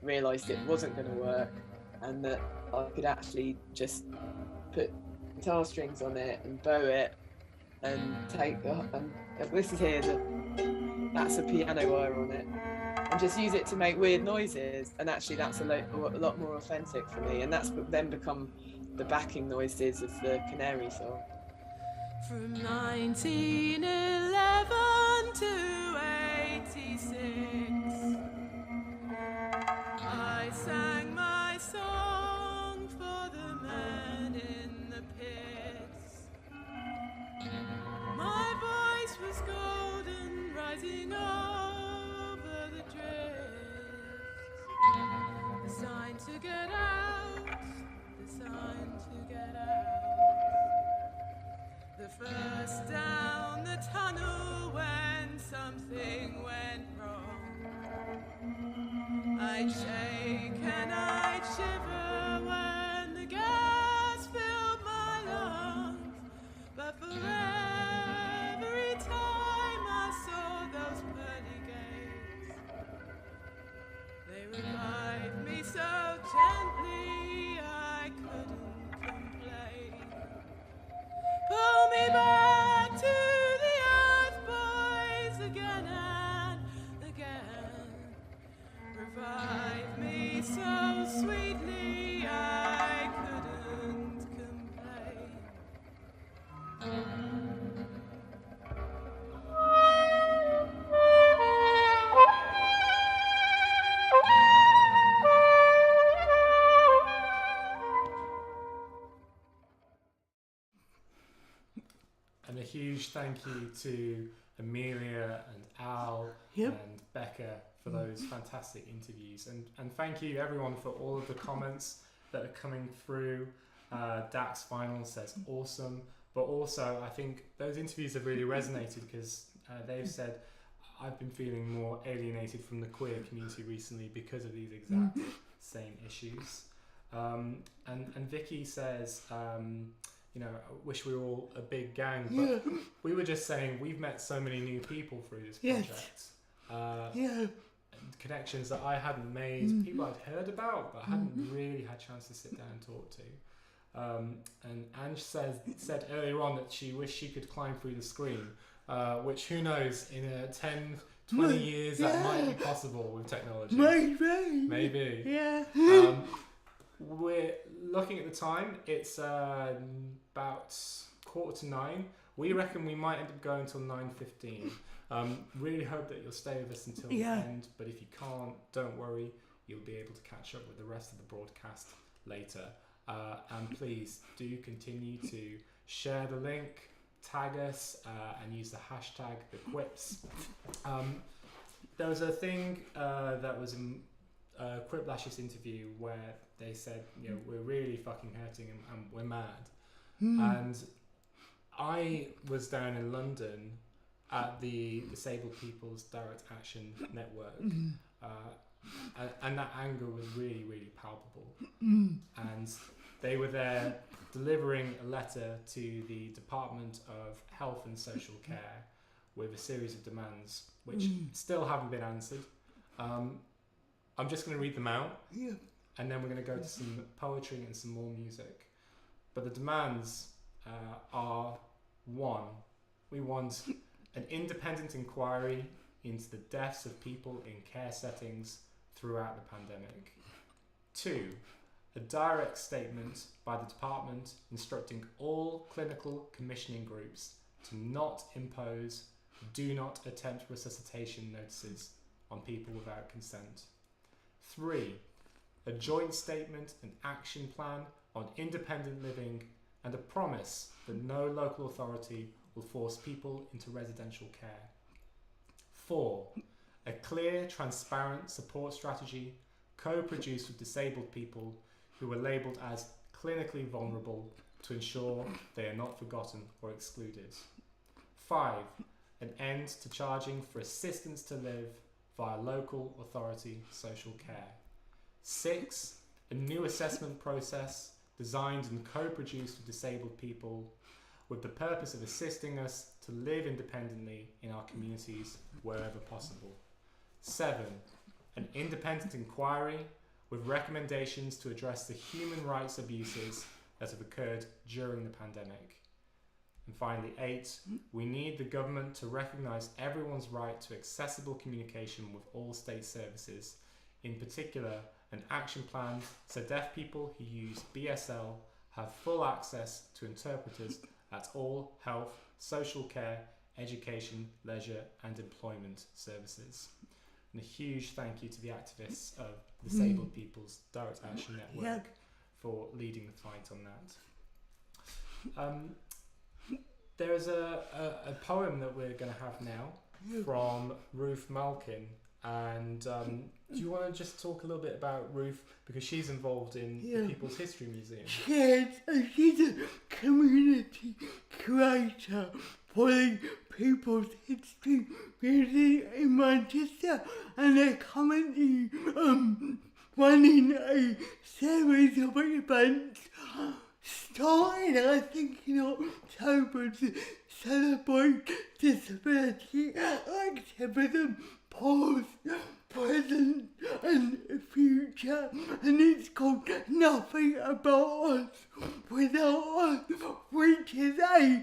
realised it wasn't going to work, and that I could actually just put guitar strings on it and bow it and take and this is here, that's a piano wire on it, and just use it to make weird noises, and actually that's a lot more authentic for me, and that's then become the backing noises of the canary song.
From 1911 to 86, I sang my song for the men in the pits. My voice was golden, rising over the drifts. The sign to get out, the sign to get out. The first down the tunnel when something went wrong. I'd shake and I'd shiver when the gas filled my revive me so sweetly I couldn't complain.
And a huge thank you to Amelia and Al
Yep.
and Becca for those fantastic interviews. And thank you everyone for all of the comments that are coming through. Dax Final says awesome. But also I think those interviews have really resonated because they've said, I've been feeling more alienated from the queer community recently because of these exact same issues. And Vicky says, you know, I wish we were all a big gang, but we were just saying we've met so many new people through this project. And connections that I hadn't made, people I'd heard about, but I hadn't really had a chance to sit down and talk to. And Ange said earlier on that she wished she could climb through the screen, which who knows, in 10, 20 years that might be possible with technology. Maybe.
Yeah.
We're looking at the time. It's about 8:45. We reckon we might end up going till 9:15. Really hope that you'll stay with us until the end. But if you can't, don't worry. You'll be able to catch up with the rest of the broadcast later. And please do continue to share the link, tag us, and use the hashtag the Quips. There was a thing that was in Whiplash's interview where they said, you know, we're really fucking hurting and we're mad. And I was down in London at the Disabled People's Direct Action Network, and that anger was really, really palpable. And they were there delivering a letter to the Department of Health and Social Care with a series of demands which still haven't been answered. I'm just going to read them out, and then we're going to go to some poetry and some more music. But the demands are: 1, we want an independent inquiry into the deaths of people in care settings throughout the pandemic. 2, a direct statement by the department instructing all clinical commissioning groups to not impose, do not attempt resuscitation notices on people without consent. 3, a joint statement and action plan on independent living and a promise that no local authority will force people into residential care. 4, a clear, transparent support strategy co-produced with disabled people who were labelled as clinically vulnerable to ensure they are not forgotten or excluded. 5, an end to charging for assistance to live via local authority social care. 6, a new assessment process designed and co-produced with disabled people with the purpose of assisting us to live independently in our communities wherever possible. 7, an independent inquiry with recommendations to address the human rights abuses that have occurred during the pandemic. And finally, 8, we need the government to recognise everyone's right to accessible communication with all state services, in particular an action plan so deaf people who use BSL have full access to interpreters at all health, social care, education, leisure and employment services. And a huge thank you to the activists of Disabled People's Direct Action Network for leading the fight on that. There's a poem that we're going to have now from Ruth Malkin. And do you want to just talk a little bit about Ruth, because she's involved in the People's History Museum?
Yes, she's a community curator for the People's History Museum in Manchester, and they're currently running a series of events starting, I think, in October to celebrate disability activism, past, present and future, and it's called Nothing About Us Without Us, which is a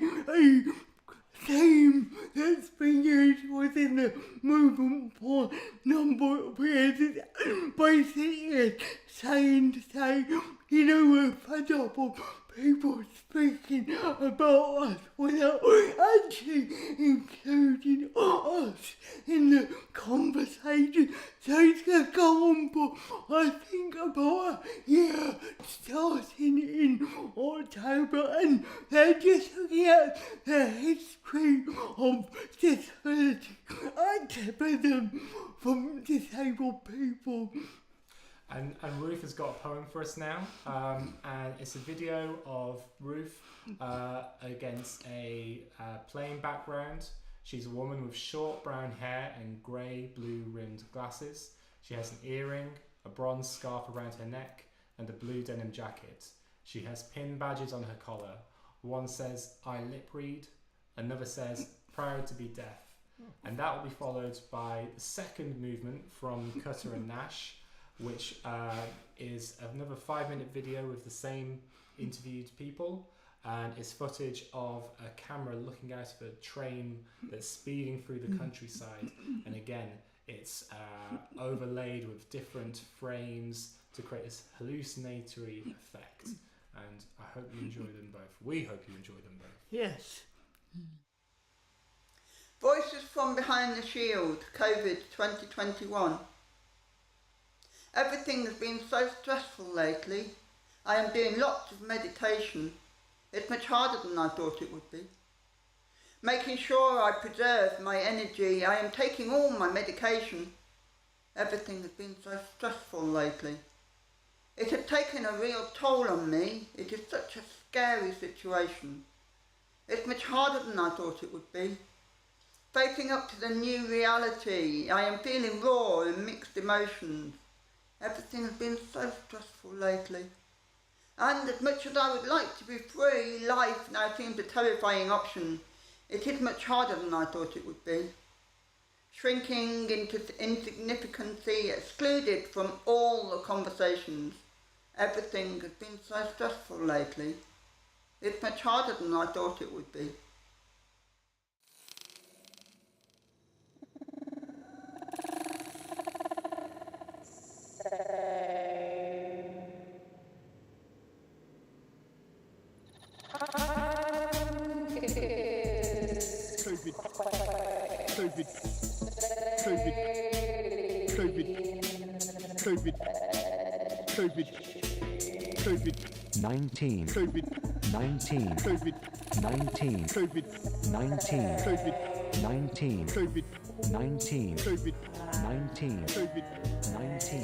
theme that's been used within the movement for a number of years. It's basically saying to say, you know, we're fed up of people speaking about us without actually including us in the conversation. So it's going to go on for, I think, about a year, starting in October, and they're just looking at the history of disability activism from disabled people.
And Ruth has got a poem for us now, and it's a video of Ruth against a plain background. She's a woman with short brown hair and grey-blue rimmed glasses. She has an earring, a bronze scarf around her neck, and a blue denim jacket. She has pin badges on her collar. One says, "I lip read," another says, "Proud to be deaf." And that will be followed by the second movement from Cutter and Nash, which is another 5-minute video with the same interviewed people, and it's footage of a camera looking out of a train that's speeding through the countryside, and again it's overlaid with different frames to create this hallucinatory effect, and I hope you enjoy them both. We hope you enjoy them both.
Yes.
Voices from Behind the Shield, COVID 2021. Everything has been so stressful lately. I am doing lots of meditation. It's much harder than I thought it would be. Making sure I preserve my energy. I am taking all my medication. Everything has been so stressful lately. It has taken a real toll on me. It is such a scary situation. It's much harder than I thought it would be. Facing up to the new reality, I am feeling raw and mixed emotions. Everything has been so stressful lately. And as much as I would like to be free, life now seems a terrifying option. It is much harder than I thought it would be. Shrinking into insignificancy, excluded from all the conversations. Everything has been so stressful lately. It's much harder than I thought it would be.
COVID-19. COVID-19. COVID-19. COVID-19. COVID-19. COVID-19. COVID-19. COVID-19. COVID-19.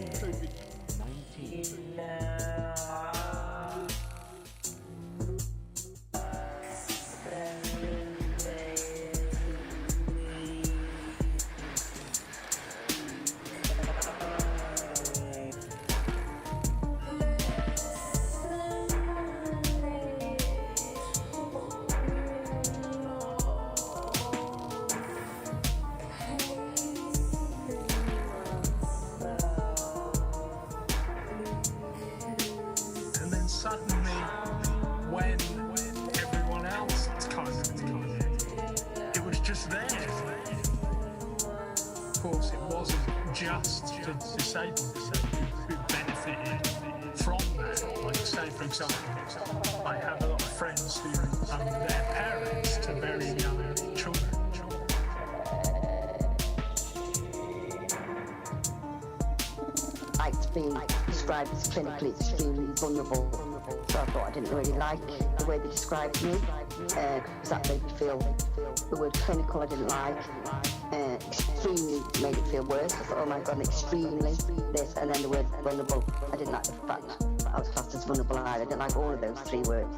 Clinically extremely vulnerable, so I thought I didn't really like the way they described me, because that made me feel, the word clinical I didn't like, extremely made it feel worse. I thought, oh my god, extremely this, and then the word vulnerable, I didn't like the fact that I was classed as vulnerable either. I didn't like all of those three words.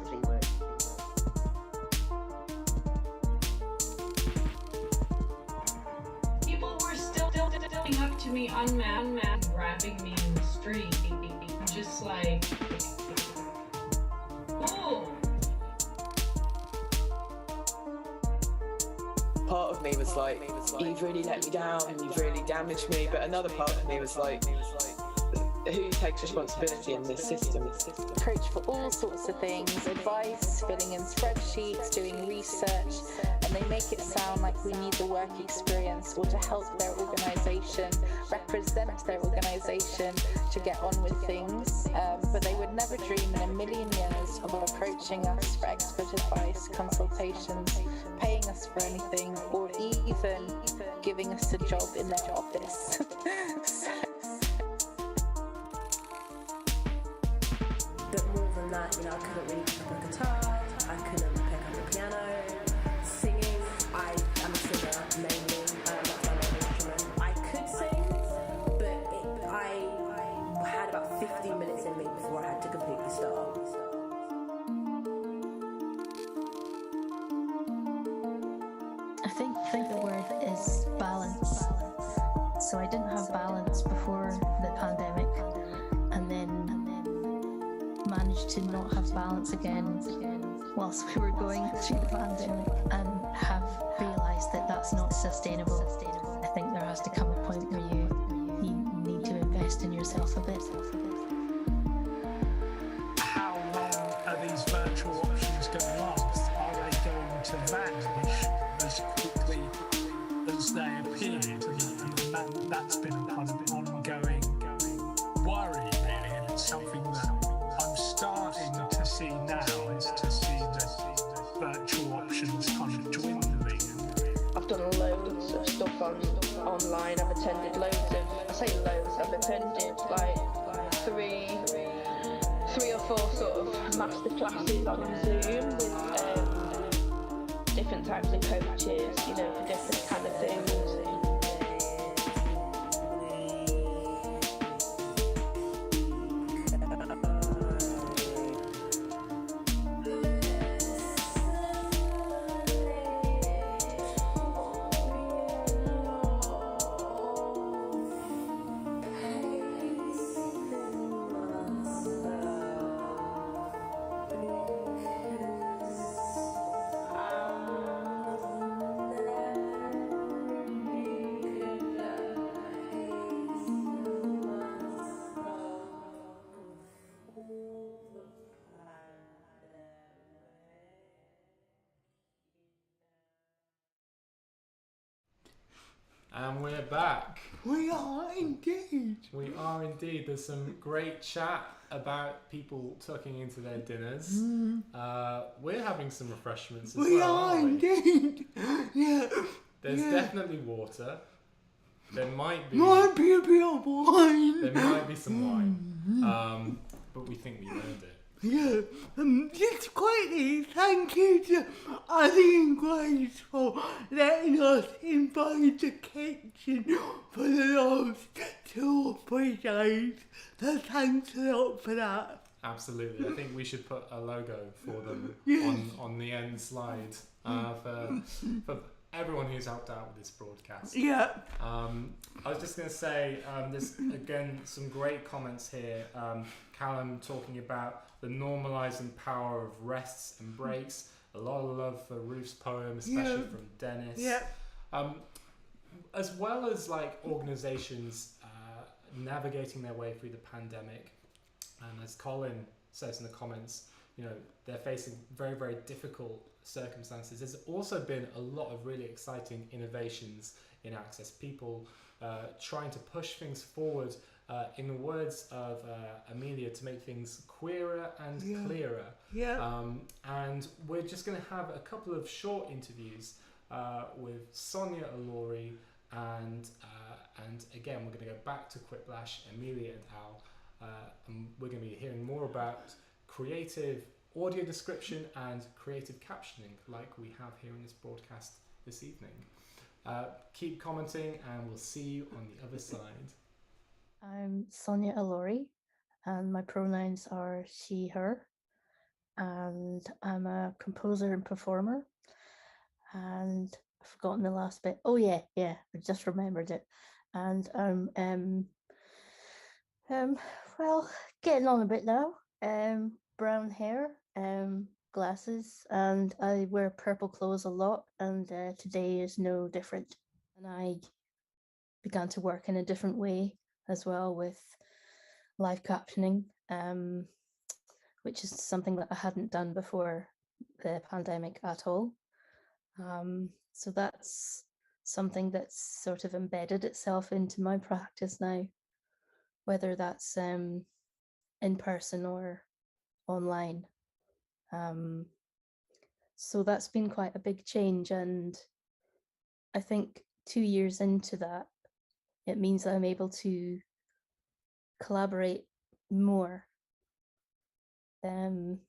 People were still coming up to me unmasked, grabbing me in the street. Just like, oh.
Part of me was like, you've really let me down and you've really damaged me, but another part of me was like, who takes responsibility in this system?
Approach for all sorts of things, advice, filling in spreadsheets, doing research, and they make it sound like we need the work experience or to help their organisation, represent their organisation to get on with things, but they would never dream in a million years of approaching us for expert advice, consultations, paying us for anything, or even giving us a job in their office.
But more than that, you know, I couldn't really pick up a guitar, I couldn't pick up a piano. Singing, I am a singer mainly, that's my main instrument. I could sing, but I had about 15 minutes in me before I had to completely stop.
I think the word is balance. So I didn't have balance before the pandemic, and then managed to not have balance again whilst we were going through the pandemic, and have realised that that's not sustainable. I think there has to come a point where you need to invest in yourself a bit.
How long are these virtual options going to last? Are they going to vanish as quickly as they appeared? And that's been a kind of ongoing worry, really, and it's something that I'm starting to see now, is to see the virtual options kind of dwindling.
I've done loads of stuff online. I've attended I've attended like three or four sort of master classes on Zoom with different types of coaches, you know, for different kind of things.
And we're back.
We are indeed.
We are indeed. There's some great chat about people tucking into their dinners. We're having some refreshments as
We
well,
are
aren't we?
indeed. Yeah.
There's definitely water. There might be
a bit of wine.
There might be some wine. But we think we earned it.
Yeah, just quickly, thank you to Annie and Grace for letting us invade the kitchen for the last 2 or 3 days. So thanks a lot for that.
Absolutely. I think we should put a logo for them
Yes.
on the end slide for everyone who's helped out with this broadcast.
Yeah.
I was just going to say, there's again some great comments here. Callum talking about the normalising power of rests and breaks. A lot of love for Ruth's poem, especially from Dennis.
Yeah.
As well as like organisations navigating their way through the pandemic. And as Colin says in the comments, you know, they're facing very, very difficult circumstances. There's also been a lot of really exciting innovations in access. People trying to push things forward, in the words of Amelia, to make things queerer and clearer.
Yeah.
And we're just going to have a couple of short interviews with Sonia Alori, and again we're going to go back to Whiplash, Amelia and Al, and we're going to be hearing more about creative audio description and creative captioning like we have here in this broadcast this evening. Keep commenting and we'll see you on the other side.
I'm Sonia Alori, and my pronouns are she, her, and I'm a composer and performer. And I've forgotten the last bit. Oh yeah, I just remembered it. And well, getting on a bit now. Brown hair, glasses, and I wear purple clothes a lot, and today is no different. And I began to work in a different way as well, with live captioning, which is something that I hadn't done before the pandemic at all. So that's something that's sort of embedded itself into my practice now, whether that's in person or online. So that's been quite a big change, and I think 2 years into that, it means that I'm able to collaborate more and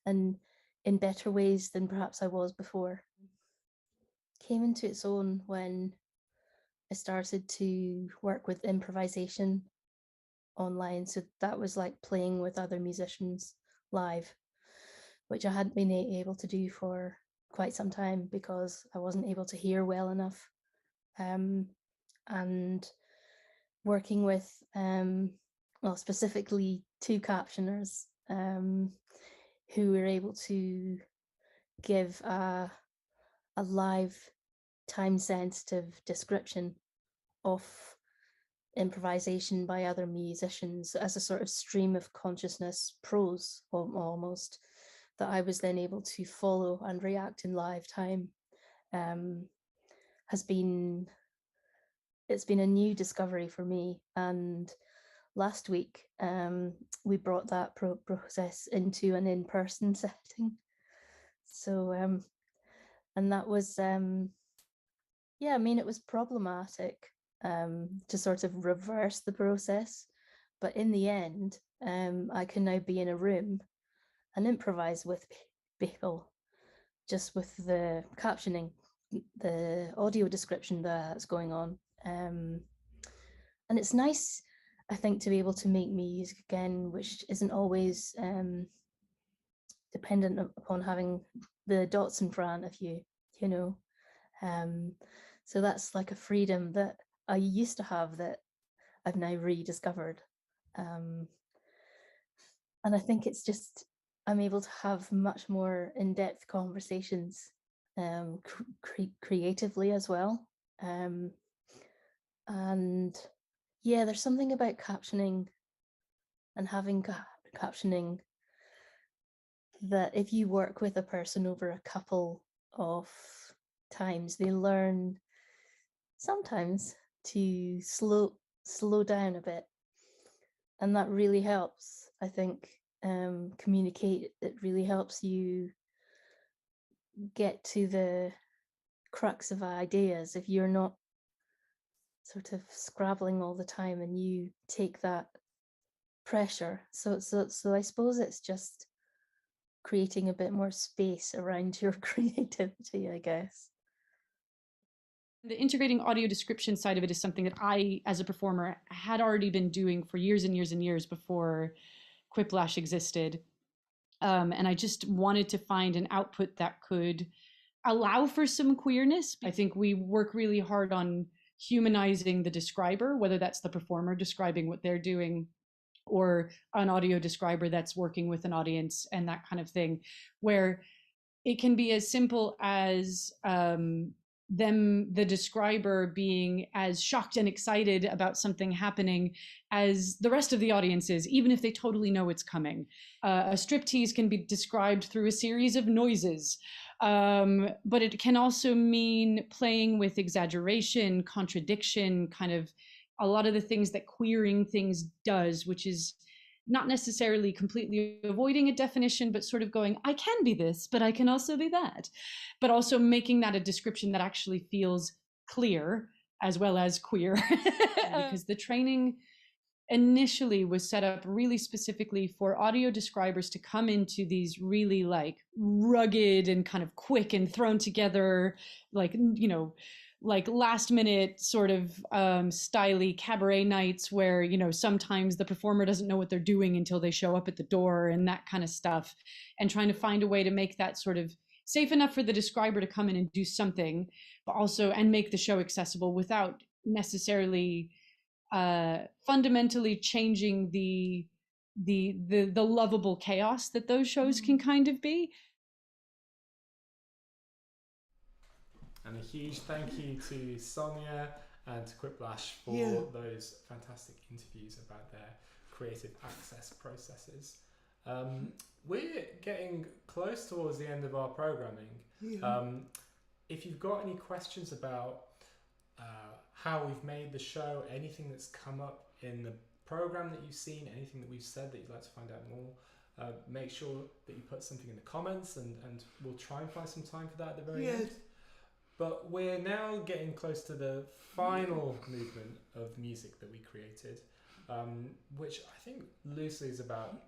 in better ways than perhaps I was before. Came into its own when I started to work with improvisation online. So that was like playing with other musicians live, which I hadn't been able to do for quite some time because I wasn't able to hear well enough. And working with, well, specifically 2 captioners who were able to give a live, time-sensitive description of improvisation by other musicians as a sort of stream of consciousness prose almost, that I was then able to follow and react in live time. It's been a new discovery for me, and last week we brought that process into an in-person setting. So and that was yeah, I mean, it was problematic to sort of reverse the process, but in the end I can now be in a room and improvise with people, just with the captioning, the audio description that's going on. And it's nice, I think, to be able to make music again, which isn't always dependent upon having the dots in front of you, you know. So that's like a freedom that I used to have that I've now rediscovered. And I think it's just, I'm able to have much more in-depth conversations creatively as well. And yeah, there's something about captioning and having captioning that if you work with a person over a couple of times, they learn sometimes to slow down a bit, and that really helps, I think. Communicate, it really helps you get to the crux of ideas if you're not sort of scrabbling all the time and you take that pressure. So I suppose it's just creating a bit more space around your creativity, I guess.
The integrating audio description side of it is something that I, as a performer, had already been doing for years and years and years before Whiplash existed. And I just wanted to find an output that could allow for some queerness. I think we work really hard on humanizing the describer, whether that's the performer describing what they're doing or an audio describer that's working with an audience and that kind of thing, where it can be as simple as the describer being as shocked and excited about something happening as the rest of the audience is, even if they totally know it's coming. A striptease can be described through a series of noises, but it can also mean playing with exaggeration, contradiction, kind of a lot of the things that queering things does, which is not necessarily completely avoiding a definition, but sort of going, I can be this, but I can also be that. But also making that a description that actually feels clear as well as queer. Because the training initially was set up really specifically for audio describers to come into these really like rugged and kind of quick and thrown together, like, you know, like last minute sort of styly cabaret nights where, you know, sometimes the performer doesn't know what they're doing until they show up at the door and that kind of stuff, and trying to find a way to make that sort of safe enough for the describer to come in and do something, but also and make the show accessible without necessarily fundamentally changing the lovable chaos that those shows can kind of be.
And a huge thank you to Sonia and to Whiplash for
Yeah.
those fantastic interviews about their creative access processes. We're getting close towards the end of our programming.
Yeah.
If you've got any questions about how we've made the show, anything that's come up in the program that you've seen, anything that we've said that you'd like to find out more, make sure that you put something in the comments, and we'll try and find some time for that at the very end. But we're now getting close to the final movement of music that we created, which I think loosely is about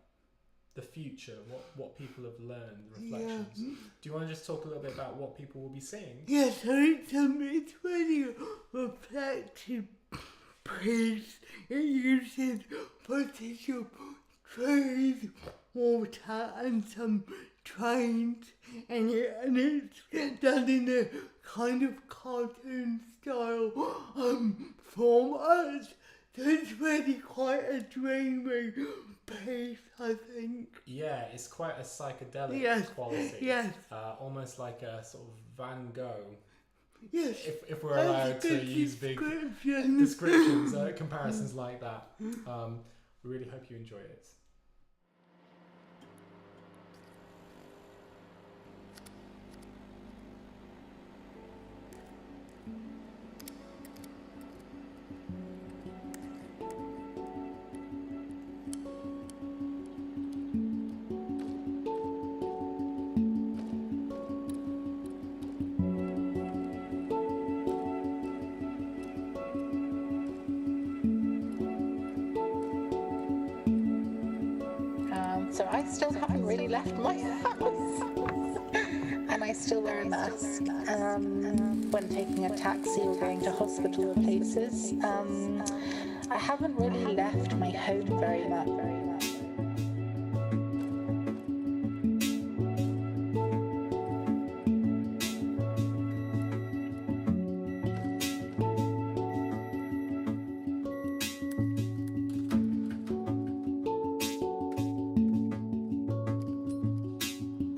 the future, what people have learned, the reflections.
Yeah.
Do you want to just talk a little bit about what people will be seeing?
Yes, it's really reflective piece. It uses footage of trees, water, and some trains, and it's done in a kind of cartoon style form. So it's really quite a dreamy piece, I think.
Yeah, it's quite a psychedelic quality.
Yes.
Almost like a sort of Van Gogh.
Yes.
If we're allowed to use big descriptions, comparisons like that. We really hope you enjoy it.
So I still haven't really left my house, and I still wear a mask when taking a taxi or going to hospital or places. I haven't really left my home very much.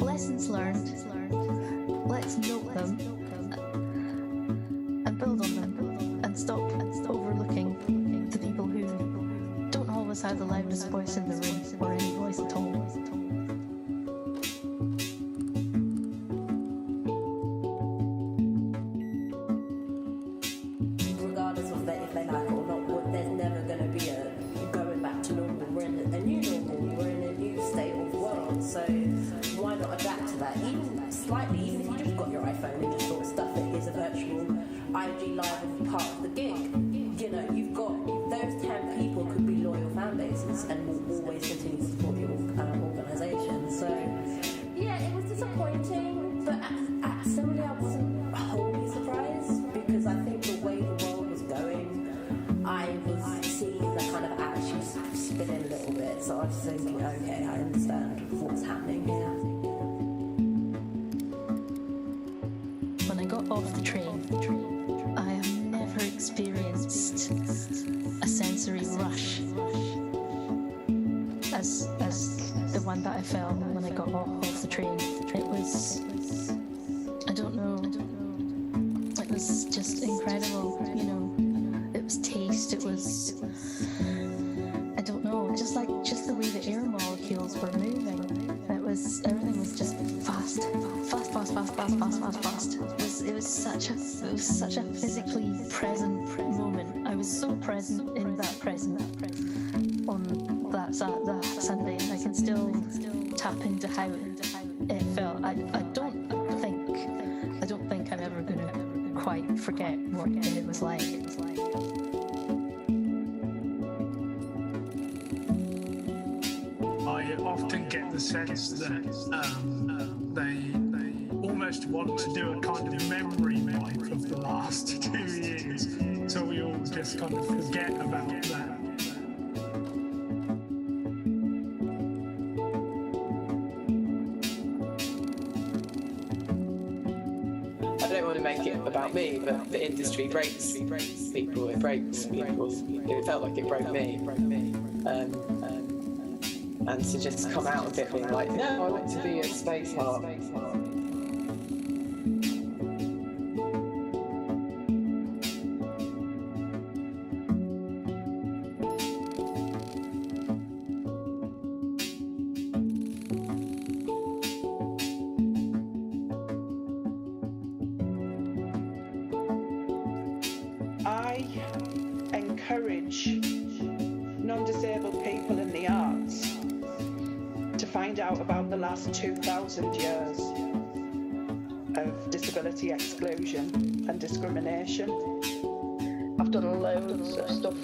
Lessons learned. Let's note them and build on them, and stop overlooking the people who don't always have the loudest voice in the room or any voice at all.
Regardless of that, if they like it or not, there's never going to be a going back to normal. We're in a new normal. We're in a new state of world. So why not adapt to that? Even slightly, even if you just got your iPhone and just sort of stuff it is a virtual IG live of part of the gig. You know, you've got those 10 people could be loyal fan bases and will always continue to support your organisation. So yeah, it was disappointing, but similarly I wasn't wholly surprised, because I think the way the world was going, I was seeing the kind of attitudes spinning a little bit. So I was thinking, okay, I understand what's happening here.
When I got off the train, I have never experienced a sensory rush as the one that I felt when I got off the train. It was, I don't know, it was just incredible, you know. It was taste, it was, I don't know, just the way the air molecules were moving. Everything was just fast. It was such a physically present moment. I was so present in that present on that Sunday. I can still tap into how it felt. I don't think I'm ever gonna quite forget what it was like.
I often get the sense that they almost want to do a kind of memory wipe of the last 2 years, so we all just kind of forget about that.
I don't want to make it about me, but the industry breaks people. It breaks people. It felt like it broke me. And to just come out of it being like, no, I want to be a space heart.
encourage non-disabled people in the arts to find out about the last 2,000 years of disability exclusion and discrimination.
I've done loads of stuff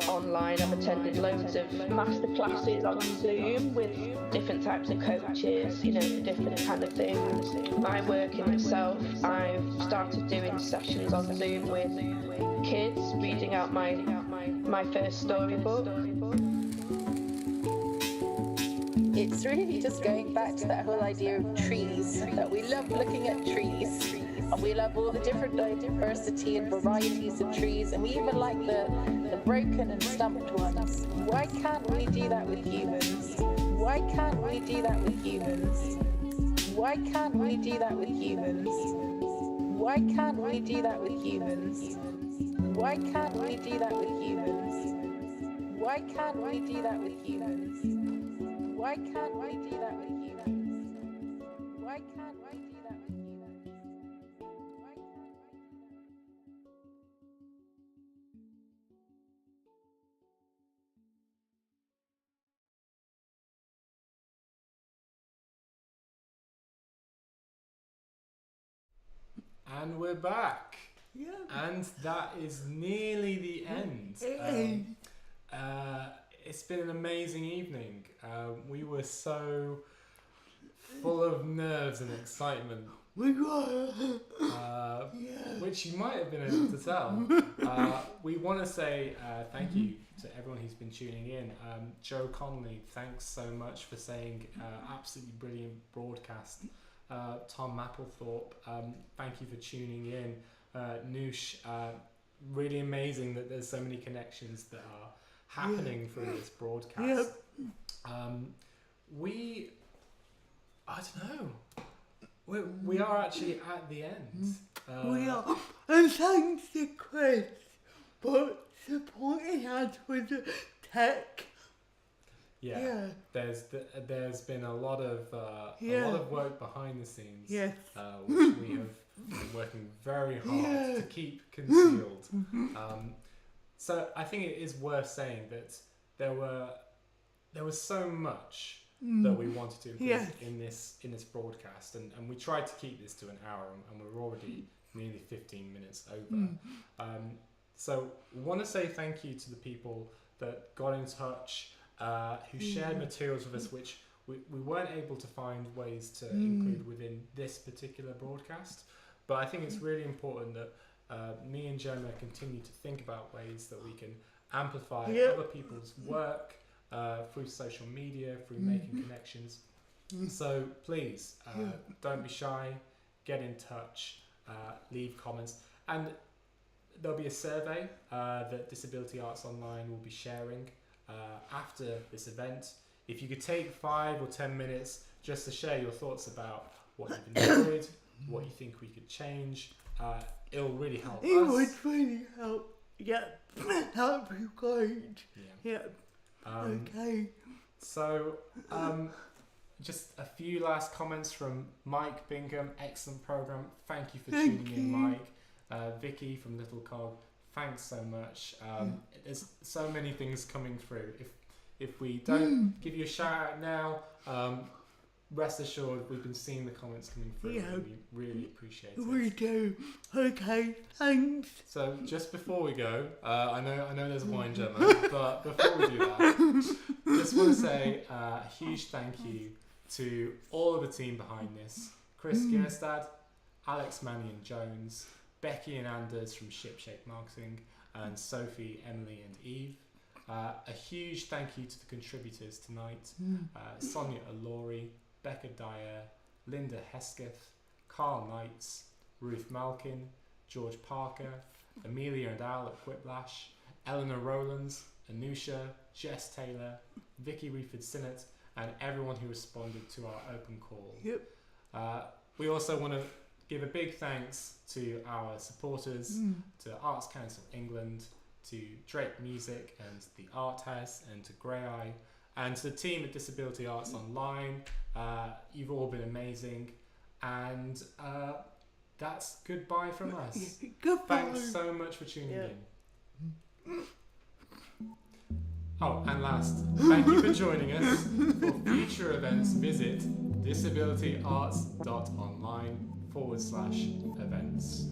online. I've attended loads of master classes on Zoom with different types of coaches, you know, for different kind of things. My work in itself, I've started doing sessions on Zoom with kids, reading out my first storybook.
It's really just going back to that whole idea of trees, that we love looking at trees. And we love all the different diversity and varieties of trees, and we even like the broken and stumped ones. Why can't we do that with humans? Why can't we do that with humans? Why can't we do that with humans? Why can't we do that with humans? Why can't we do that with humans? Why can't we do that with humans? Why can't we do that with humans? Why can't we do that with humans?
And we're back.
Yeah.
And that is nearly the end. It's been an amazing evening. We were so full of nerves and excitement.
We were.
Which you might have been able to tell. We want to say thank you to everyone who's been tuning in. Joe Connolly, thanks so much for saying absolutely brilliant broadcast. Tom Mapplethorpe, thank you for tuning in. Noosh, really amazing that there's so many connections that are happening through this broadcast. I don't know. We are actually at the end.
We are. And thanks to Chris for supporting us with the tech.
There's been a lot of work behind the scenes, which we have been working very hard to keep concealed. So I think it is worth saying that there was so much that we wanted to include in this broadcast, and we tried to keep this to an hour, and we're already nearly 15 minutes over. So we want to say thank you to the people that got in touch, who shared materials with us, which we weren't able to find ways to include within this particular broadcast. But I think it's really important that me and Gemma continue to think about ways that we can amplify other people's work through social media, through making connections. So please, don't be shy, get in touch, leave comments. And there'll be a survey that Disability Arts Online will be sharing after this event. If you could take 5 or 10 minutes just to share your thoughts about what you've enjoyed, what you think we could change, it'll really help us.
It would really help. Help you guys. Okay.
So, just a few last comments from Mike Bingham. Excellent program. Thank you for tuning in, Mike. Vicky from Little Cog. Thanks so much. There's so many things coming through. If we don't give you a shout out now, rest assured we've been seeing the comments coming through, and we really appreciate it.
We do. Okay, thanks.
So just before we go, I know there's wine, Gemma, but before we do that, just want to say a huge thank you to all of the team behind this: Chris Gerstad, Alex Mannion Jones, Becky and Anders from Shipshape Marketing, and Sophie, Emily and Eve. A huge thank you to the contributors tonight: Sonia Alori, Becca Dyer, Linda Hesketh, Carl Knights, Ruth Malkin, George Parker, Amelia and Al at Whiplash, Eleanor Rowlands, Anusha, Jess Taylor, Vicky Riefed Sinnott, and everyone who responded to our open call. We also want to give a big thanks to our supporters, to Arts Council England, to Drake Music and the Art House, and to Grey Eye, and to the team at Disability Arts Online. You've all been amazing, and that's goodbye from us.
Goodbye.
Thanks so much for tuning in. Oh, and last, thank you for joining us. For future events, visit disabilityarts.online/events.